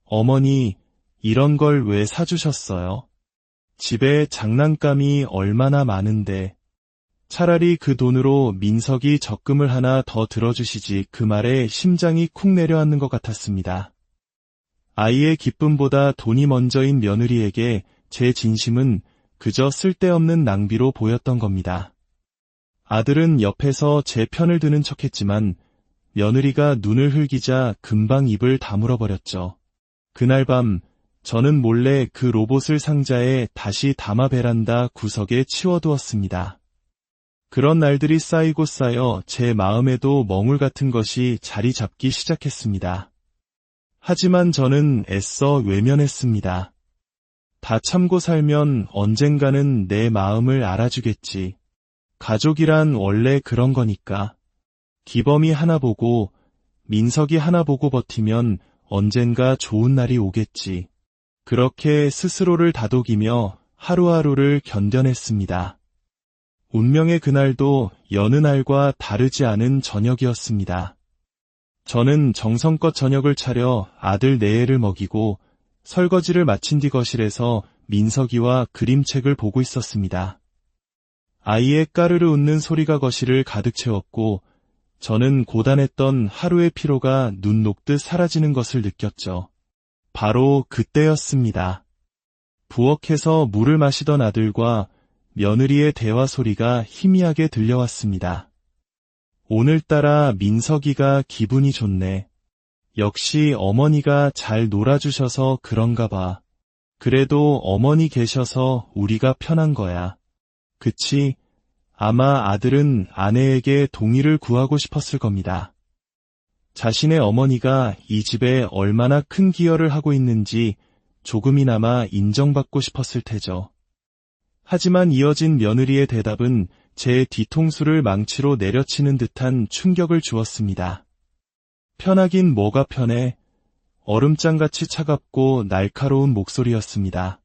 어머니, 이런 걸 왜 사주셨어요? 집에 장난감이 얼마나 많은데. 차라리 그 돈으로 민석이 적금을 하나 더 들어주시지. 그 말에 심장이 쿵 내려앉는 것 같았습니다. 아이의 기쁨보다 돈이 먼저인 며느리에게 제 진심은 그저 쓸데없는 낭비로 보였던 겁니다. 아들은 옆에서 제 편을 드는 척했지만 며느리가 눈을 흘기자 금방 입을 다물어 버렸죠. 그날 밤 저는 몰래 그 로봇을 상자에 다시 담아 베란다 구석에 치워두었습니다. 그런 날들이 쌓이고 쌓여 제 마음에도 멍울 같은 것이 자리 잡기 시작했습니다. 하지만 저는 애써 외면했습니다. 다 참고 살면 언젠가는 내 마음을 알아주겠지. 가족이란 원래 그런 거니까. 기범이 하나 보고 민석이 하나 보고 버티면 언젠가 좋은 날이 오겠지. 그렇게 스스로를 다독이며 하루하루를 견뎌냈습니다. 운명의 그날도 여느 날과 다르지 않은 저녁이었습니다. 저는 정성껏 저녁을 차려 아들 네애를 먹이고 설거지를 마친 뒤 거실에서 민석이와 그림책을 보고 있었습니다. 아이의 까르르 웃는 소리가 거실을 가득 채웠고 저는 고단했던 하루의 피로가 눈 녹듯 사라지는 것을 느꼈죠. 바로 그때였습니다. 부엌에서 물을 마시던 아들과 며느리의 대화 소리가 희미하게 들려왔습니다. 오늘따라 민석이가 기분이 좋네. 역시 어머니가 잘 놀아주셔서 그런가 봐. 그래도 어머니 계셔서 우리가 편한 거야. 그치? 아마 아들은 아내에게 동의를 구하고 싶었을 겁니다. 자신의 어머니가 이 집에 얼마나 큰 기여를 하고 있는지 조금이나마 인정받고 싶었을 테죠. 하지만 이어진 며느리의 대답은 제 뒤통수를 망치로 내려치는 듯한 충격을 주었습니다. 편하긴 뭐가 편해. 얼음장같이 차갑고 날카로운 목소리였습니다.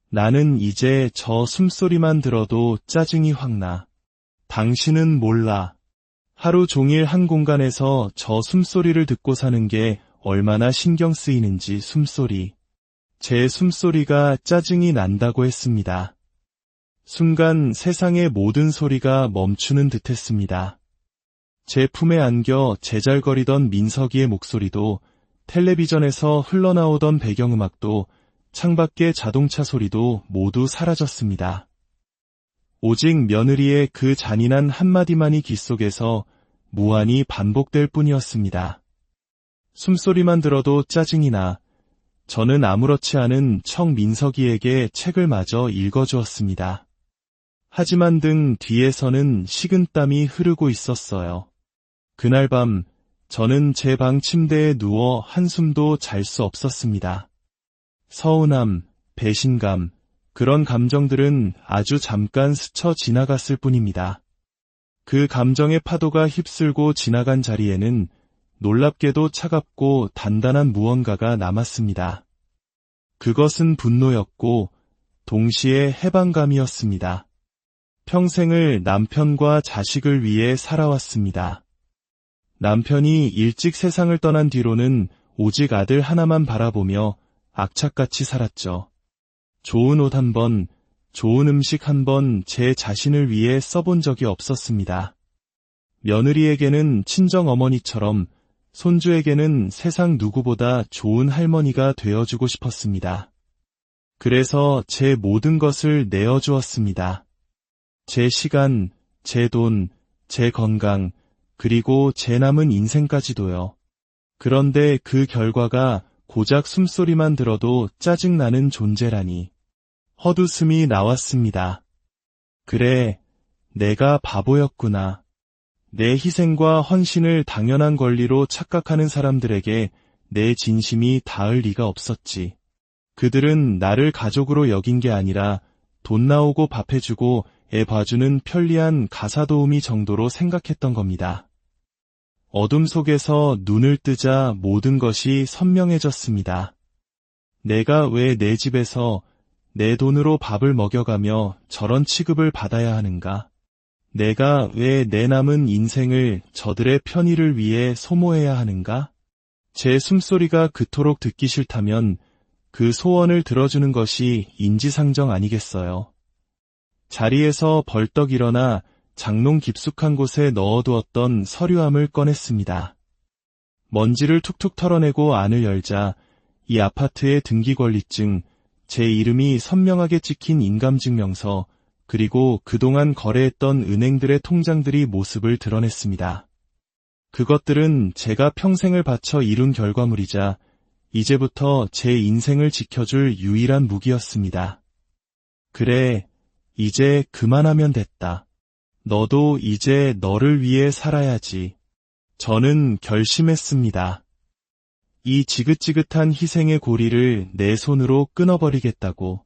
나는 이제 저 숨소리만 들어도 짜증이 확 나. 당신은 몰라. 하루 종일 한 공간에서 저 숨소리를 듣고 사는 게 얼마나 신경 쓰이는지. 숨소리. 제 숨소리가 짜증이 난다고 했습니다. 순간 세상의 모든 소리가 멈추는 듯했습니다. 제 품에 안겨 제잘거리던 민석이의 목소리도, 텔레비전에서 흘러나오던 배경음악도, 창밖의 자동차 소리도 모두 사라졌습니다. 오직 며느리의 그 잔인한 한마디만이 귓속에서 무한히 반복될 뿐이었습니다. 숨소리만 들어도 짜증이 나. 저는 아무렇지 않은 청 민석이에게 책을 마저 읽어주었습니다. 하지만 등 뒤에서는 식은땀이 흐르고 있었어요. 그날 밤 저는 제 방 침대에 누워 한숨도 잘 수 없었습니다. 서운함, 배신감, 그런 감정들은 아주 잠깐 스쳐 지나갔을 뿐입니다. 그 감정의 파도가 휩쓸고 지나간 자리에는 놀랍게도 차갑고 단단한 무언가가 남았습니다. 그것은 분노였고 동시에 해방감이었습니다. 평생을 남편과 자식을 위해 살아왔습니다. 남편이 일찍 세상을 떠난 뒤로는 오직 아들 하나만 바라보며 악착같이 살았죠. 좋은 옷 한 번, 좋은 음식 한 번 제 자신을 위해 써본 적이 없었습니다. 며느리에게는 친정 어머니처럼, 손주에게는 세상 누구보다 좋은 할머니가 되어주고 싶었습니다. 그래서 제 모든 것을 내어주었습니다. 제 시간, 제 돈, 제 건강, 그리고 제 남은 인생까지도요. 그런데 그 결과가 고작 숨소리만 들어도 짜증나는 존재라니. 헛웃음이 나왔습니다. 그래, 내가 바보였구나. 내 희생과 헌신을 당연한 권리로 착각하는 사람들에게 내 진심이 닿을 리가 없었지. 그들은 나를 가족으로 여긴 게 아니라 돈 나오고 밥 해주고 애 봐주는 편리한 가사도우미 정도로 생각했던 겁니다. 어둠 속에서 눈을 뜨자 모든 것이 선명해졌습니다. 내가 왜 내 집에서 내 돈으로 밥을 먹여가며 저런 취급을 받아야 하는가? 내가 왜 내 남은 인생을 저들의 편의를 위해 소모해야 하는가? 제 숨소리가 그토록 듣기 싫다면 그 소원을 들어주는 것이 인지상정 아니겠어요? 자리에서 벌떡 일어나 장롱 깊숙한 곳에 넣어두었던 서류함을 꺼냈습니다. 먼지를 툭툭 털어내고 안을 열자 이 아파트의 등기권리증, 제 이름이 선명하게 찍힌 인감증명서, 그리고 그동안 거래했던 은행들의 통장들이 모습을 드러냈습니다. 그것들은 제가 평생을 바쳐 이룬 결과물이자 이제부터 제 인생을 지켜줄 유일한 무기였습니다. 그래, 이제 그만하면 됐다. 너도 이제 너를 위해 살아야지. 저는 결심했습니다. 이 지긋지긋한 희생의 고리를 내 손으로 끊어버리겠다고.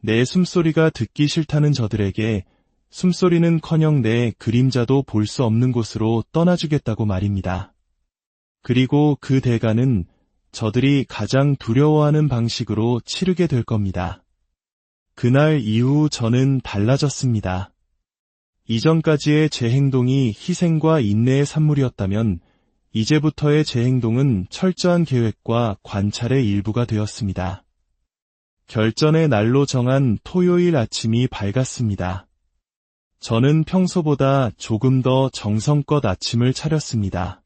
내 숨소리가 듣기 싫다는 저들에게 숨소리는커녕 내 그림자도 볼 수 없는 곳으로 떠나주겠다고 말입니다. 그리고 그 대가는 저들이 가장 두려워하는 방식으로 치르게 될 겁니다. 그날 이후 저는 달라졌습니다. 이전까지의 제 행동이 희생과 인내의 산물이었다면 이제부터의 제 행동은 철저한 계획과 관찰의 일부가 되었습니다. 결전의 날로 정한 토요일 아침이 밝았습니다. 저는 평소보다 조금 더 정성껏 아침을 차렸습니다.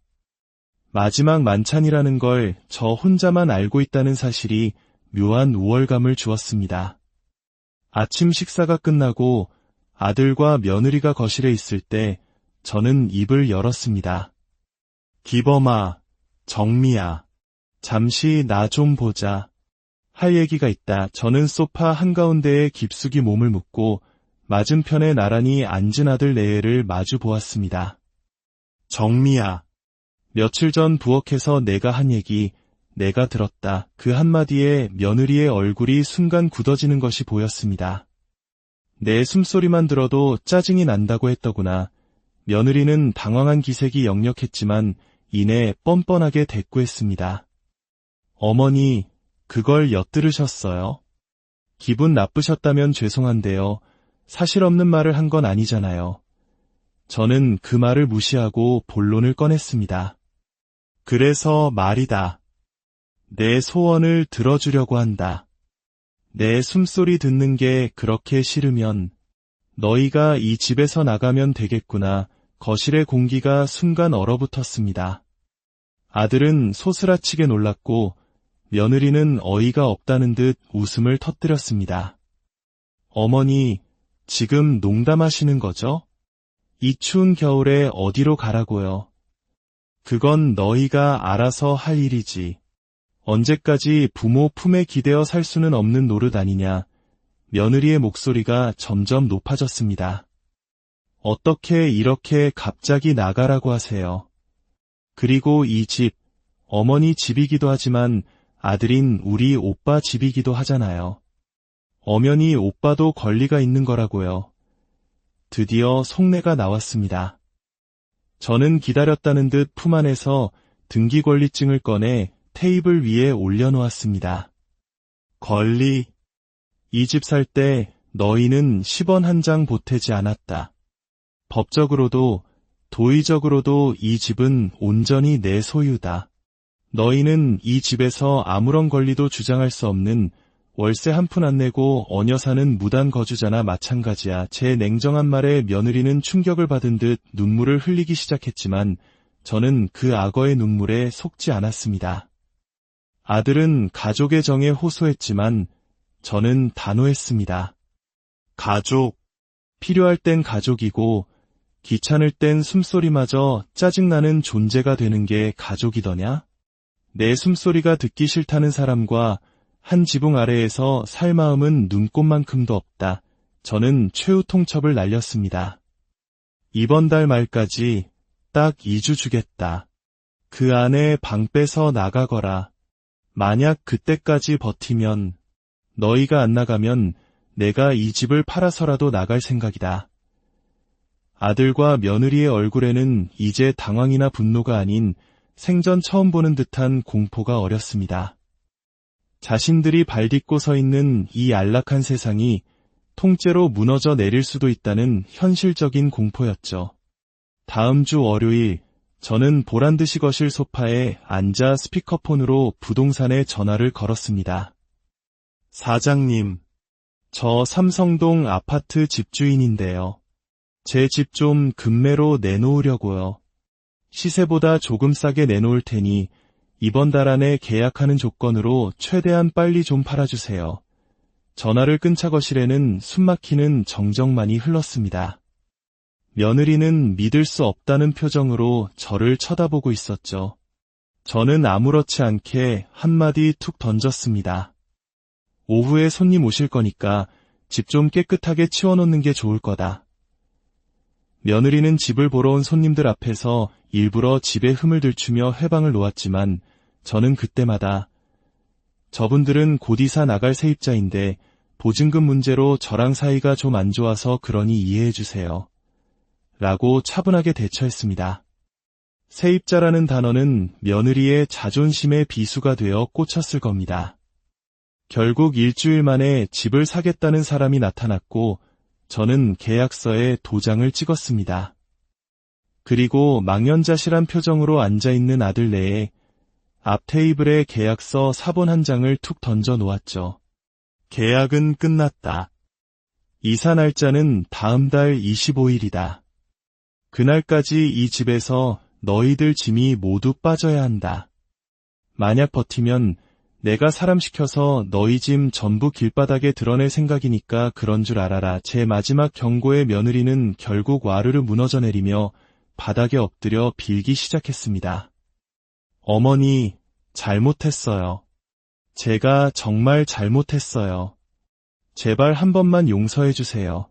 마지막 만찬이라는 걸 저 혼자만 알고 있다는 사실이 묘한 우월감을 주었습니다. 아침 식사가 끝나고 아들과 며느리가 거실에 있을 때 저는 입을 열었습니다. 기범아, 정미야, 잠시 나 좀 보자. 할 얘기가 있다. 저는 소파 한가운데에 깊숙이 몸을 묻고 맞은편에 나란히 앉은 아들 내애를 마주 보았습니다. 정미야, 며칠 전 부엌에서 내가 한 얘기 내가 들었다. 그 한마디에 며느리의 얼굴이 순간 굳어지는 것이 보였습니다. 내 숨소리만 들어도 짜증이 난다고 했더구나. 며느리는 당황한 기색이 역력했지만 이내 뻔뻔하게 대꾸했습니다. 어머니, 그걸 엿들으셨어요? 기분 나쁘셨다면 죄송한데요. 사실 없는 말을 한 건 아니잖아요. 저는 그 말을 무시하고 본론을 꺼냈습니다. 그래서 말이다. 내 소원을 들어주려고 한다. 내 숨소리 듣는 게 그렇게 싫으면 너희가 이 집에서 나가면 되겠구나. 거실의 공기가 순간 얼어붙었습니다. 아들은 소스라치게 놀랐고 며느리는 어이가 없다는 듯 웃음을 터뜨렸습니다. 어머니, 지금 농담하시는 거죠? 이 추운 겨울에 어디로 가라고요? 그건 너희가 알아서 할 일이지. 언제까지 부모 품에 기대어 살 수는 없는 노릇 아니냐. 며느리의 목소리가 점점 높아졌습니다. 어떻게 이렇게 갑자기 나가라고 하세요? 그리고 이 집, 어머니 집이기도 하지만 아들인 우리 오빠 집이기도 하잖아요. 엄연히 오빠도 권리가 있는 거라고요. 드디어 속내가 나왔습니다. 저는 기다렸다는 듯 품 안에서 등기권리증을 꺼내 테이블 위에 올려놓았습니다. 권리. 이 집 살 때 너희는 10원 한 장 보태지 않았다. 법적으로도 도의적으로도 이 집은 온전히 내 소유다. 너희는 이 집에서 아무런 권리도 주장할 수 없는 월세 한 푼 안 내고 얹어 사는 무단 거주자나 마찬가지야. 제 냉정한 말에 며느리는 충격을 받은 듯 눈물을 흘리기 시작했지만 저는 그 악어의 눈물에 속지 않았습니다. 아들은 가족의 정에 호소했지만 저는 단호했습니다. 가족. 필요할 땐 가족이고 귀찮을 땐 숨소리마저 짜증나는 존재가 되는 게 가족이더냐? 내 숨소리가 듣기 싫다는 사람과 한 지붕 아래에서 살 마음은 눈꼽만큼도 없다. 저는 최후 통첩을 날렸습니다. 이번 달 말까지 딱 2주 주겠다. 그 안에 방 빼서 나가거라. 만약 그때까지 버티면 너희가 안 나가면 내가 이 집을 팔아서라도 나갈 생각이다. 아들과 며느리의 얼굴에는 이제 당황이나 분노가 아닌 생전 처음 보는 듯한 공포가 어렸습니다. 자신들이 발딛고 서 있는 이 안락한 세상이 통째로 무너져 내릴 수도 있다는 현실적인 공포였죠. 다음 주 월요일, 저는 보란듯이 거실 소파에 앉아 스피커폰으로 부동산에 전화를 걸었습니다. 사장님, 저 삼성동 아파트 집주인인데요. 제 집 좀 급매로 내놓으려고요. 시세보다 조금 싸게 내놓을 테니 이번 달 안에 계약하는 조건으로 최대한 빨리 좀 팔아주세요. 전화를 끈 차 거실에는 숨막히는 정적만이 흘렀습니다. 며느리는 믿을 수 없다는 표정으로 저를 쳐다보고 있었죠. 저는 아무렇지 않게 한마디 툭 던졌습니다. 오후에 손님 오실 거니까 집 좀 깨끗하게 치워놓는 게 좋을 거다. 며느리는 집을 보러 온 손님들 앞에서 일부러 집에 흠을 들추며 회방을 놓았지만 저는 그때마다 저분들은 곧 이사 나갈 세입자인데 보증금 문제로 저랑 사이가 좀 안 좋아서 그러니 이해해 주세요. 라고 차분하게 대처했습니다. 세입자라는 단어는 며느리의 자존심의 비수가 되어 꽂혔을 겁니다. 결국 일주일 만에 집을 사겠다는 사람이 나타났고 저는 계약서에 도장을 찍었습니다. 그리고 망연자실한 표정으로 앉아있는 아들 내에 앞 테이블에 계약서 사본 한 장을 툭 던져 놓았죠. 계약은 끝났다. 이사 날짜는 다음 달 25일이다. 그날까지 이 집에서 너희들 짐이 모두 빠져야 한다. 만약 버티면 내가 사람 시켜서 너희 짐 전부 길바닥에 드러낼 생각이니까 그런 줄 알아라. 제 마지막 경고에 며느리는 결국 와르르 무너져 내리며 바닥에 엎드려 빌기 시작했습니다. 어머니, 잘못했어요. 제가 정말 잘못했어요. 제발 한 번만 용서해 주세요.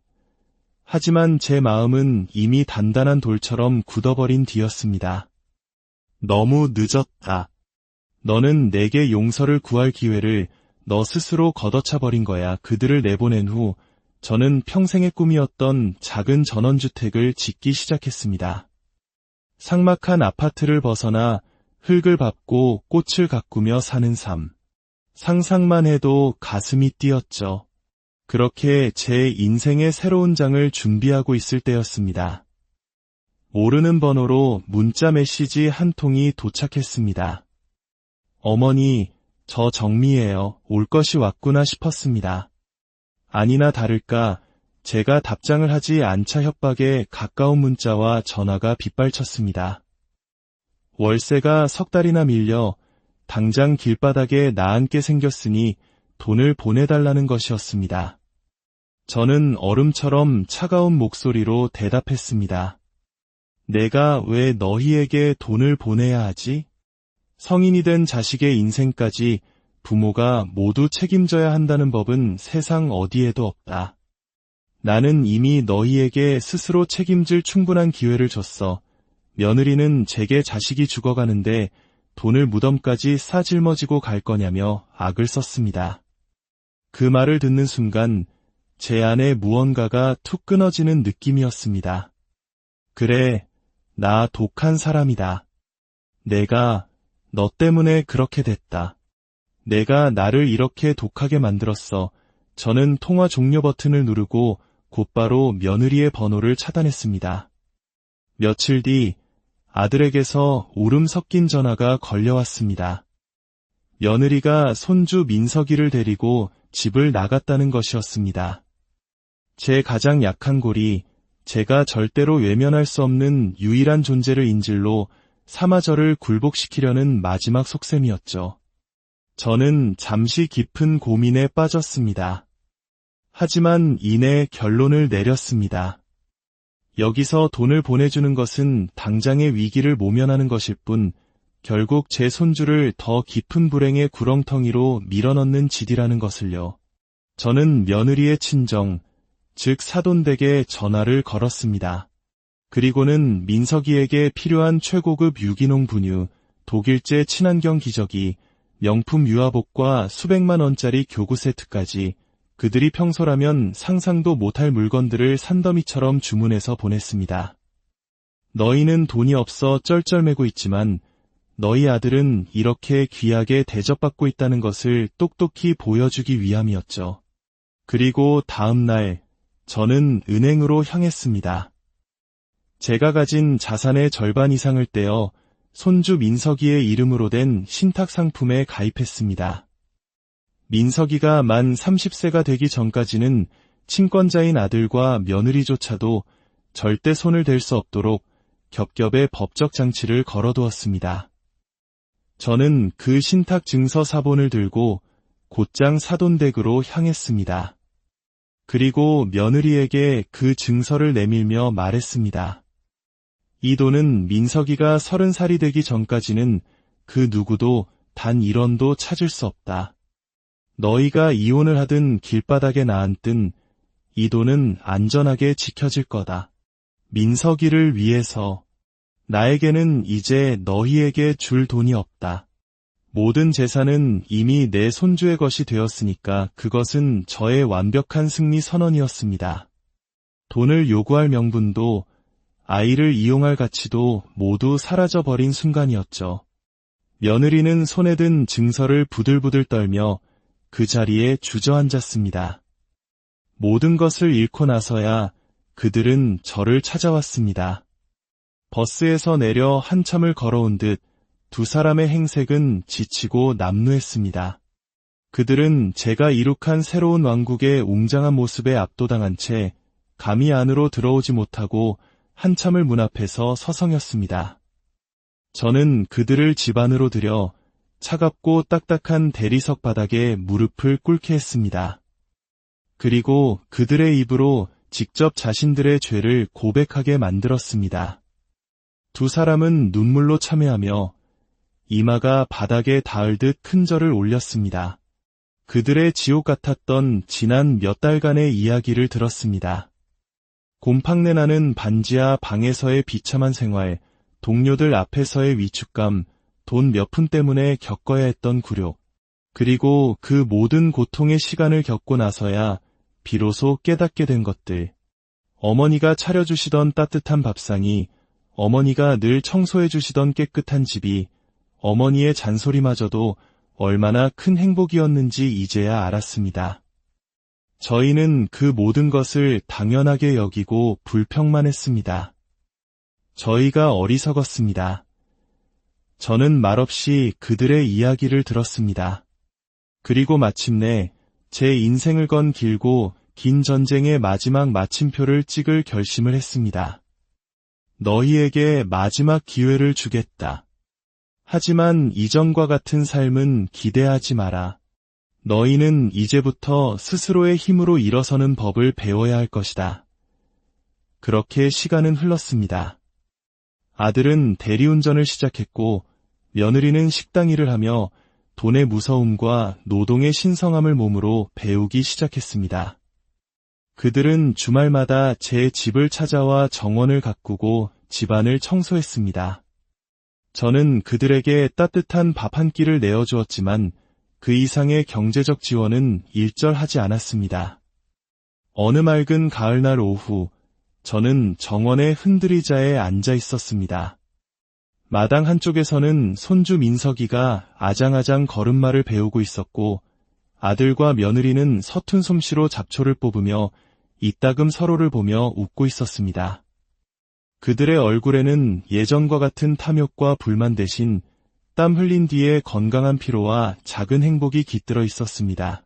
하지만 제 마음은 이미 단단한 돌처럼 굳어버린 뒤였습니다. 너무 늦었다. 너는 내게 용서를 구할 기회를 너 스스로 걷어차버린 거야. 그들을 내보낸 후 저는 평생의 꿈이었던 작은 전원주택을 짓기 시작했습니다. 삭막한 아파트를 벗어나 흙을 밟고 꽃을 가꾸며 사는 삶. 상상만 해도 가슴이 뛰었죠. 그렇게 제 인생의 새로운 장을 준비하고 있을 때였습니다. 모르는 번호로 문자 메시지 한 통이 도착했습니다. 어머니, 저 정미예요. 올 것이 왔구나 싶었습니다. 아니나 다를까 제가 답장을 하지 않자 협박에 가까운 문자와 전화가 빗발쳤습니다. 월세가 석 달이나 밀려 당장 길바닥에 나앉게 생겼으니 돈을 보내달라는 것이었습니다. 저는 얼음처럼 차가운 목소리로 대답했습니다. 내가 왜 너희에게 돈을 보내야 하지? 성인이 된 자식의 인생까지 부모가 모두 책임져야 한다는 법은 세상 어디에도 없다. 나는 이미 너희에게 스스로 책임질 충분한 기회를 줬어. 며느리는 제게 자식이 죽어가는데 돈을 무덤까지 싸질머지고 갈 거냐며 악을 썼습니다. 그 말을 듣는 순간 제 안에 무언가가 툭 끊어지는 느낌이었습니다. 그래, 나 독한 사람이다. 내가 너 때문에 그렇게 됐다. 내가 나를 이렇게 독하게 만들었어. 저는 통화 종료 버튼을 누르고 곧바로 며느리의 번호를 차단했습니다. 며칠 뒤 아들에게서 울음 섞인 전화가 걸려왔습니다. 며느리가 손주 민석이를 데리고 집을 나갔다는 것이었습니다. 제 가장 약한 골이 제가 절대로 외면할 수 없는 유일한 존재를 인질로 삼아 저를 굴복시키려는 마지막 속셈이었죠. 저는 잠시 깊은 고민에 빠졌습니다. 하지만 이내 결론을 내렸습니다. 여기서 돈을 보내주는 것은 당장의 위기를 모면하는 것일 뿐 결국 제 손주를 더 깊은 불행의 구렁텅이로 밀어넣는 짓이라는 것을요. 저는 며느리의 친정, 즉 사돈댁에 전화를 걸었습니다. 그리고는 민석이에게 필요한 최고급 유기농 분유, 독일제 친환경 기저귀, 명품 유아복과 수백만 원짜리 교구 세트까지 그들이 평소라면 상상도 못할 물건들을 산더미처럼 주문해서 보냈습니다. 너희는 돈이 없어 쩔쩔매고 있지만 너희 아들은 이렇게 귀하게 대접받고 있다는 것을 똑똑히 보여주기 위함이었죠. 그리고 다음 날 저는 은행으로 향했습니다. 제가 가진 자산의 절반 이상을 떼어 손주 민석이의 이름으로 된 신탁 상품에 가입했습니다. 민석이가 만 30세가 되기 전까지는 친권자인 아들과 며느리조차도 절대 손을 댈 수 없도록 겹겹의 법적 장치를 걸어두었습니다. 저는 그 신탁 증서 사본을 들고 곧장 사돈댁으로 향했습니다. 그리고 며느리에게 그 증서를 내밀며 말했습니다. 이 돈은 민석이가 30살이 되기 전까지는 그 누구도 단 1원도 찾을 수 없다. 너희가 이혼을 하든 길바닥에 나앉든 이 돈은 안전하게 지켜질 거다. 민석이를 위해서. 나에게는 이제 너희에게 줄 돈이 없다. 모든 재산은 이미 내 손주의 것이 되었으니까 그것은 저의 완벽한 승리 선언이었습니다. 돈을 요구할 명분도 아이를 이용할 가치도 모두 사라져버린 순간이었죠. 며느리는 손에 든 증서를 부들부들 떨며 그 자리에 주저앉았습니다. 모든 것을 잃고 나서야 그들은 저를 찾아왔습니다. 버스에서 내려 한참을 걸어온 듯 두 사람의 행색은 지치고 남루했습니다. 그들은 제가 이룩한 새로운 왕국의 웅장한 모습에 압도당한 채 감히 안으로 들어오지 못하고 한참을 문 앞에서 서성였습니다. 저는 그들을 집 안으로 들여 차갑고 딱딱한 대리석 바닥에 무릎을 꿇게 했습니다. 그리고 그들의 입으로 직접 자신들의 죄를 고백하게 만들었습니다. 두 사람은 눈물로 참회하며 이마가 바닥에 닿을 듯 큰 절을 올렸습니다. 그들의 지옥 같았던 지난 몇 달간의 이야기를 들었습니다. 곰팡내 나는 반지하 방에서의 비참한 생활, 동료들 앞에서의 위축감, 돈 몇 푼 때문에 겪어야 했던 굴욕, 그리고 그 모든 고통의 시간을 겪고 나서야 비로소 깨닫게 된 것들. 어머니가 차려주시던 따뜻한 밥상이, 어머니가 늘 청소해주시던 깨끗한 집이, 어머니의 잔소리마저도 얼마나 큰 행복이었는지 이제야 알았습니다. 저희는 그 모든 것을 당연하게 여기고 불평만 했습니다. 저희가 어리석었습니다. 저는 말없이 그들의 이야기를 들었습니다. 그리고 마침내 제 인생을 건 길고 긴 전쟁의 마지막 마침표를 찍을 결심을 했습니다. 너희에게 마지막 기회를 주겠다. 하지만 이전과 같은 삶은 기대하지 마라. 너희는 이제부터 스스로의 힘으로 일어서는 법을 배워야 할 것이다. 그렇게 시간은 흘렀습니다. 아들은 대리운전을 시작했고 며느리는 식당 일을 하며 돈의 무서움과 노동의 신성함을 몸으로 배우기 시작했습니다. 그들은 주말마다 제 집을 찾아와 정원을 가꾸고 집안을 청소했습니다. 저는 그들에게 따뜻한 밥 한 끼를 내어주었지만 그 이상의 경제적 지원은 일절하지 않았습니다. 어느 맑은 가을날 오후, 저는 정원의 흔들의자에 앉아 있었습니다. 마당 한쪽에서는 손주 민석이가 아장아장 걸음마를 배우고 있었고 아들과 며느리는 서툰 솜씨로 잡초를 뽑으며 이따금 서로를 보며 웃고 있었습니다. 그들의 얼굴에는 예전과 같은 탐욕과 불만 대신 땀 흘린 뒤에 건강한 피로와 작은 행복이 깃들어 있었습니다.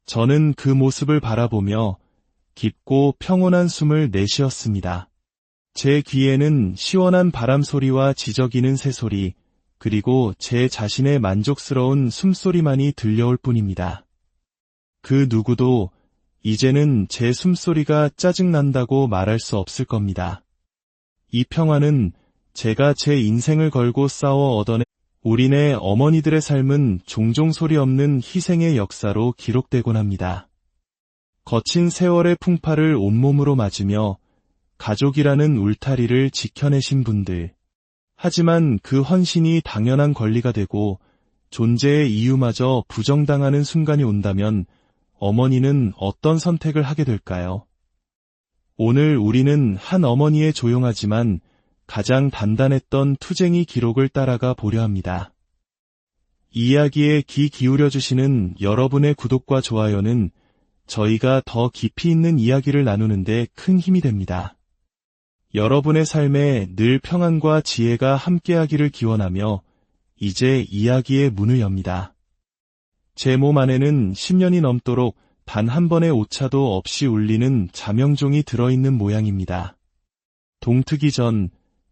저는 그 모습을 바라보며 깊고 평온한 숨을 내쉬었습니다. 제 귀에는 시원한 바람 소리와 지저귀는 새소리, 그리고 제 자신의 만족스러운 숨소리만이 들려올 뿐입니다. 그 누구도 이제는 제 숨소리가 짜증난다고 말할 수 없을 겁니다. 이 평화는 제가 제 인생을 걸고 싸워 얻어낸 우리네 어머니들의 삶은 종종 소리 없는 희생의 역사로 기록되곤 합니다. 거친 세월의 풍파를 온몸으로 맞으며 가족이라는 울타리를 지켜내신 분들. 하지만 그 헌신이 당연한 권리가 되고 존재의 이유마저 부정당하는 순간이 온다면 어머니는 어떤 선택을 하게 될까요? 오늘 우리는 한 어머니의 조용하지만 가장 단단했던 투쟁이 기록을 따라가 보려 합니다. 이야기에 귀 기울여주시는 여러분의 구독과 좋아요는 저희가 더 깊이 있는 이야기를 나누는데 큰 힘이 됩니다. 여러분의 삶에 늘 평안과 지혜가 함께하기를 기원하며 이제 이야기의 문을 엽니다. 제 몸 안에는 10년이 넘도록 단 한 번의 오차도 없이 울리는 자명종이 들어있는 모양입니다. 동트기 전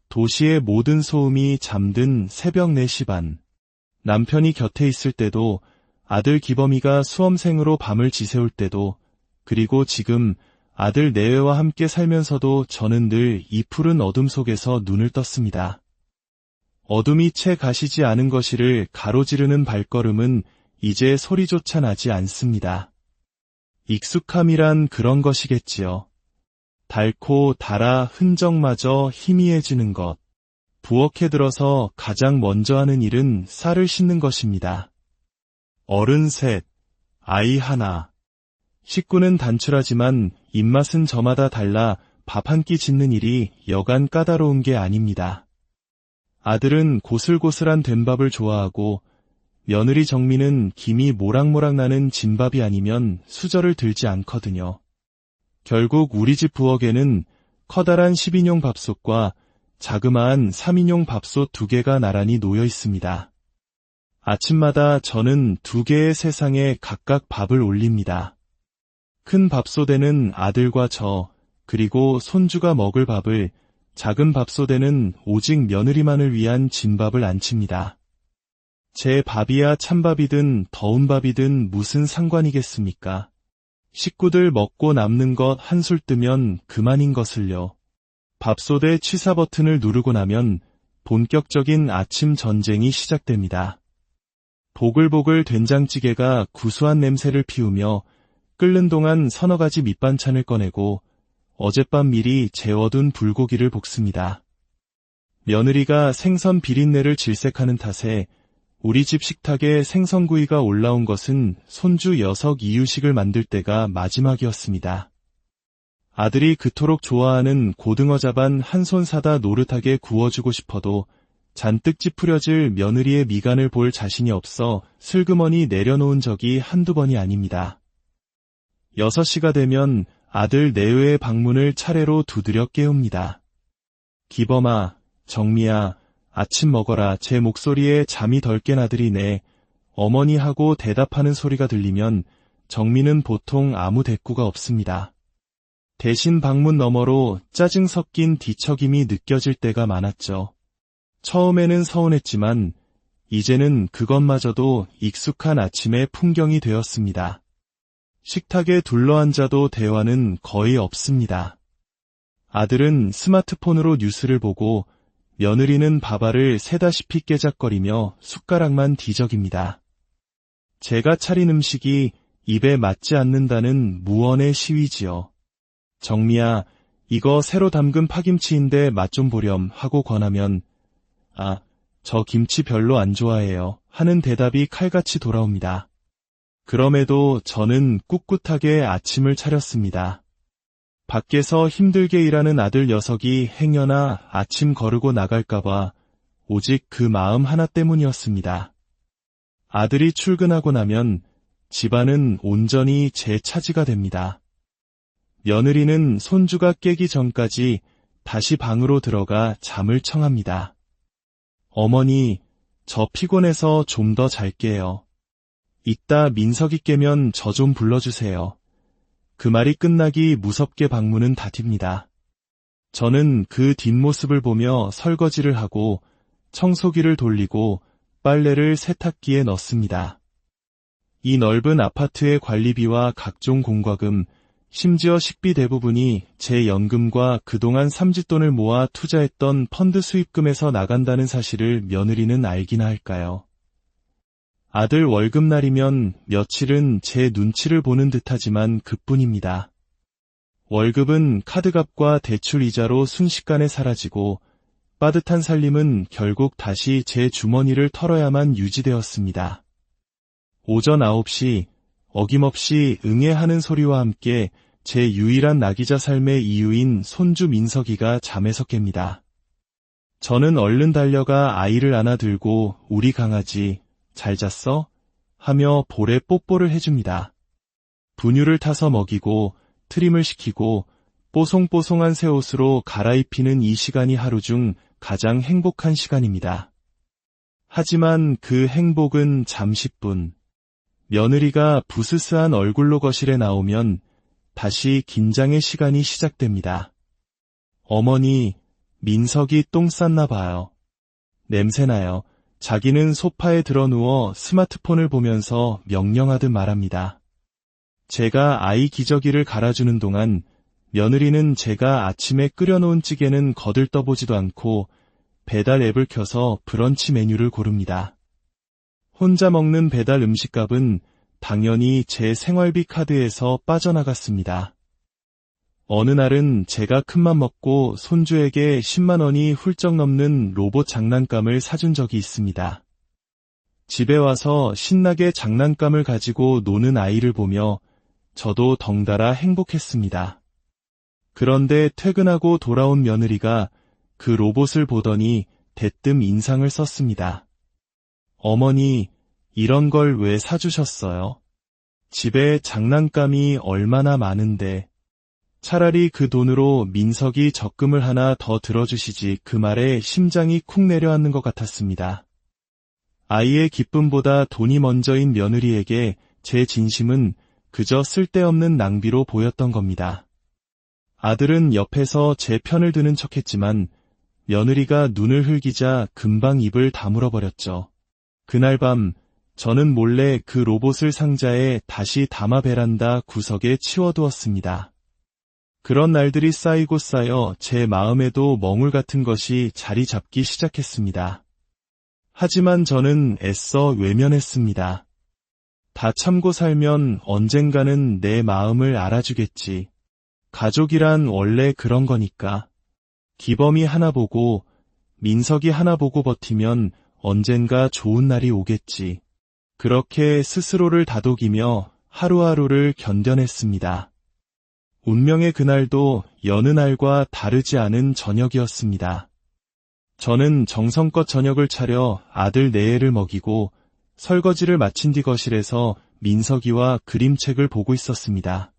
도시의 모든 소음이 잠든 새벽 4시 반. 남편이 곁에 있을 때도, 아들 기범이가 수험생으로 밤을 지새울 때도, 그리고 지금 아들 내외와 함께 살면서도 저는 늘 이 푸른 어둠 속에서 눈을 떴습니다. 어둠이 채 가시지 않은 거실을 가로지르는 발걸음은 이제 소리조차 나지 않습니다. 익숙함이란 그런 것이겠지요. 닳고 닳아 흔적마저 희미해지는 것. 부엌에 들어서 가장 먼저 하는 일은 쌀을 씻는 것입니다. 어른 셋, 아이 하나. 식구는 단출하지만 입맛은 저마다 달라 밥 한 끼 짓는 일이 여간 까다로운 게 아닙니다. 아들은 고슬고슬한 된밥을 좋아하고 며느리 정미는 김이 모락모락 나는 진밥이 아니면 수저를 들지 않거든요. 결국 우리 집 부엌에는 커다란 10인용 밥솥과 자그마한 3인용 밥솥 2개가 나란히 놓여 있습니다. 아침마다 저는 2개의 세상에 각각 밥을 올립니다. 큰 밥솥에는 아들과 저, 그리고 손주가 먹을 밥을, 작은 밥솥에는 오직 며느리만을 위한 진밥을 안칩니다. 제 밥이야 찬밥이든 더운 밥이든 무슨 상관이겠습니까? 식구들 먹고 남는 것 한술 뜨면 그만인 것을요. 밥솥의 취사 버튼을 누르고 나면 본격적인 아침 전쟁이 시작됩니다. 보글보글 된장찌개가 구수한 냄새를 피우며 끓는 동안 서너 가지 밑반찬을 꺼내고 어젯밤 미리 재워둔 불고기를 볶습니다. 며느리가 생선 비린내를 질색하는 탓에 우리 집 식탁에 생선구이가 올라온 것은 손주 녀석 이유식을 만들 때가 마지막이었습니다. 아들이 그토록 좋아하는 고등어 자반 한 손 사다 노릇하게 구워주고 싶어도 잔뜩 찌푸려질 며느리의 미간을 볼 자신이 없어 슬그머니 내려놓은 적이 한두 번이 아닙니다. 6시가 되면 아들 내외의 방문을 차례로 두드려 깨웁니다. 기범아, 정미야, 아침 먹어라. 제 목소리에 잠이 덜 깬 아들이 네, 어머니 하고 대답하는 소리가 들리면 정미는 보통 아무 대꾸가 없습니다. 대신 방문 너머로 짜증 섞인 뒤척임이 느껴질 때가 많았죠. 처음에는 서운했지만 이제는 그것마저도 익숙한 아침의 풍경이 되었습니다. 식탁에 둘러앉아도 대화는 거의 없습니다. 아들은 스마트폰으로 뉴스를 보고 며느리는 밥알을 새다시피 깨작거리며 숟가락만 뒤적입니다. 제가 차린 음식이 입에 맞지 않는다는 무언의 시위지요. 정미야, 이거 새로 담근 파김치인데 맛 좀 보렴 하고 권하면 아, 저 김치 별로 안 좋아해요 하는 대답이 칼같이 돌아옵니다. 그럼에도 저는 꿋꿋하게 아침을 차렸습니다. 밖에서 힘들게 일하는 아들 녀석이 행여나 아침 거르고 나갈까봐 오직 그 마음 하나 때문이었습니다. 아들이 출근하고 나면 집안은 온전히 제 차지가 됩니다. 며느리는 손주가 깨기 전까지 다시 방으로 들어가 잠을 청합니다. 어머니, 저 피곤해서 좀 더 잘게요. 이따 민석이 깨면 저 좀 불러주세요. 그 말이 끝나기 무섭게 방문은 닫힙니다. 저는 그 뒷모습을 보며 설거지를 하고 청소기를 돌리고 빨래를 세탁기에 넣습니다. 이 넓은 아파트의 관리비와 각종 공과금, 심지어 식비 대부분이 제 연금과 그동안 삼짓돈을 모아 투자했던 펀드 수입금에서 나간다는 사실을 며느리는 알기나 할까요? 아들 월급날이면 며칠은 제 눈치를 보는 듯하지만 그뿐입니다. 월급은 카드값과 대출 이자로 순식간에 사라지고 빠듯한 살림은 결국 다시 제 주머니를 털어야만 유지되었습니다. 오전 9시 어김없이 응애하는 소리와 함께 제 유일한 낙이자 삶의 이유인 손주 민석이가 잠에서 깹니다. 저는 얼른 달려가 아이를 안아들고 우리 강아지 잘 잤어? 하며 볼에 뽀뽀를 해줍니다. 분유를 타서 먹이고 트림을 시키고 뽀송뽀송한 새 옷으로 갈아입히는 이 시간이 하루 중 가장 행복한 시간입니다. 하지만 그 행복은 잠시뿐. 며느리가 부스스한 얼굴로 거실에 나오면 다시 긴장의 시간이 시작됩니다. 어머니, 민석이 똥 쌌나 봐요. 냄새나요. 자기는 소파에 드러누워 스마트폰을 보면서 명령하듯 말합니다. 제가 아이 기저귀를 갈아주는 동안 며느리는 제가 아침에 끓여놓은 찌개는 거들떠보지도 않고 배달 앱을 켜서 브런치 메뉴를 고릅니다. 혼자 먹는 배달 음식값은 당연히 제 생활비 카드에서 빠져나갔습니다. 어느 날은 제가 큰맘 먹고 손주에게 10만 원이 훌쩍 넘는 로봇 장난감을 사준 적이 있습니다. 집에 와서 신나게 장난감을 가지고 노는 아이를 보며 저도 덩달아 행복했습니다. 그런데 퇴근하고 돌아온 며느리가 그 로봇을 보더니 대뜸 인상을 썼습니다. 어머니, 이런 걸 왜 사주셨어요? 집에 장난감이 얼마나 많은데. 차라리 그 돈으로 민석이 적금을 하나 더 들어주시지. 그 말에 심장이 쿵 내려앉는 것 같았습니다. 아이의 기쁨보다 돈이 먼저인 며느리에게 제 진심은 그저 쓸데없는 낭비로 보였던 겁니다. 아들은 옆에서 제 편을 드는 척했지만 며느리가 눈을 흘기자 금방 입을 다물어버렸죠. 그날 밤 저는 몰래 그 로봇을 상자에 다시 담아 베란다 구석에 치워두었습니다. 그런 날들이 쌓이고 쌓여 제 마음에도 멍울 같은 것이 자리 잡기 시작했습니다. 하지만 저는 애써 외면했습니다. 다 참고 살면 언젠가는 내 마음을 알아주겠지. 가족이란 원래 그런 거니까. 기범이 하나 보고 민석이 하나 보고 버티면 언젠가 좋은 날이 오겠지. 그렇게 스스로를 다독이며 하루하루를 견뎌냈습니다. 운명의 그날도 여느 날과 다르지 않은 저녁이었습니다. 저는 정성껏 저녁을 차려 아들 내애를 먹이고 설거지를 마친 뒤 거실에서 민석이와 그림책을 보고 있었습니다.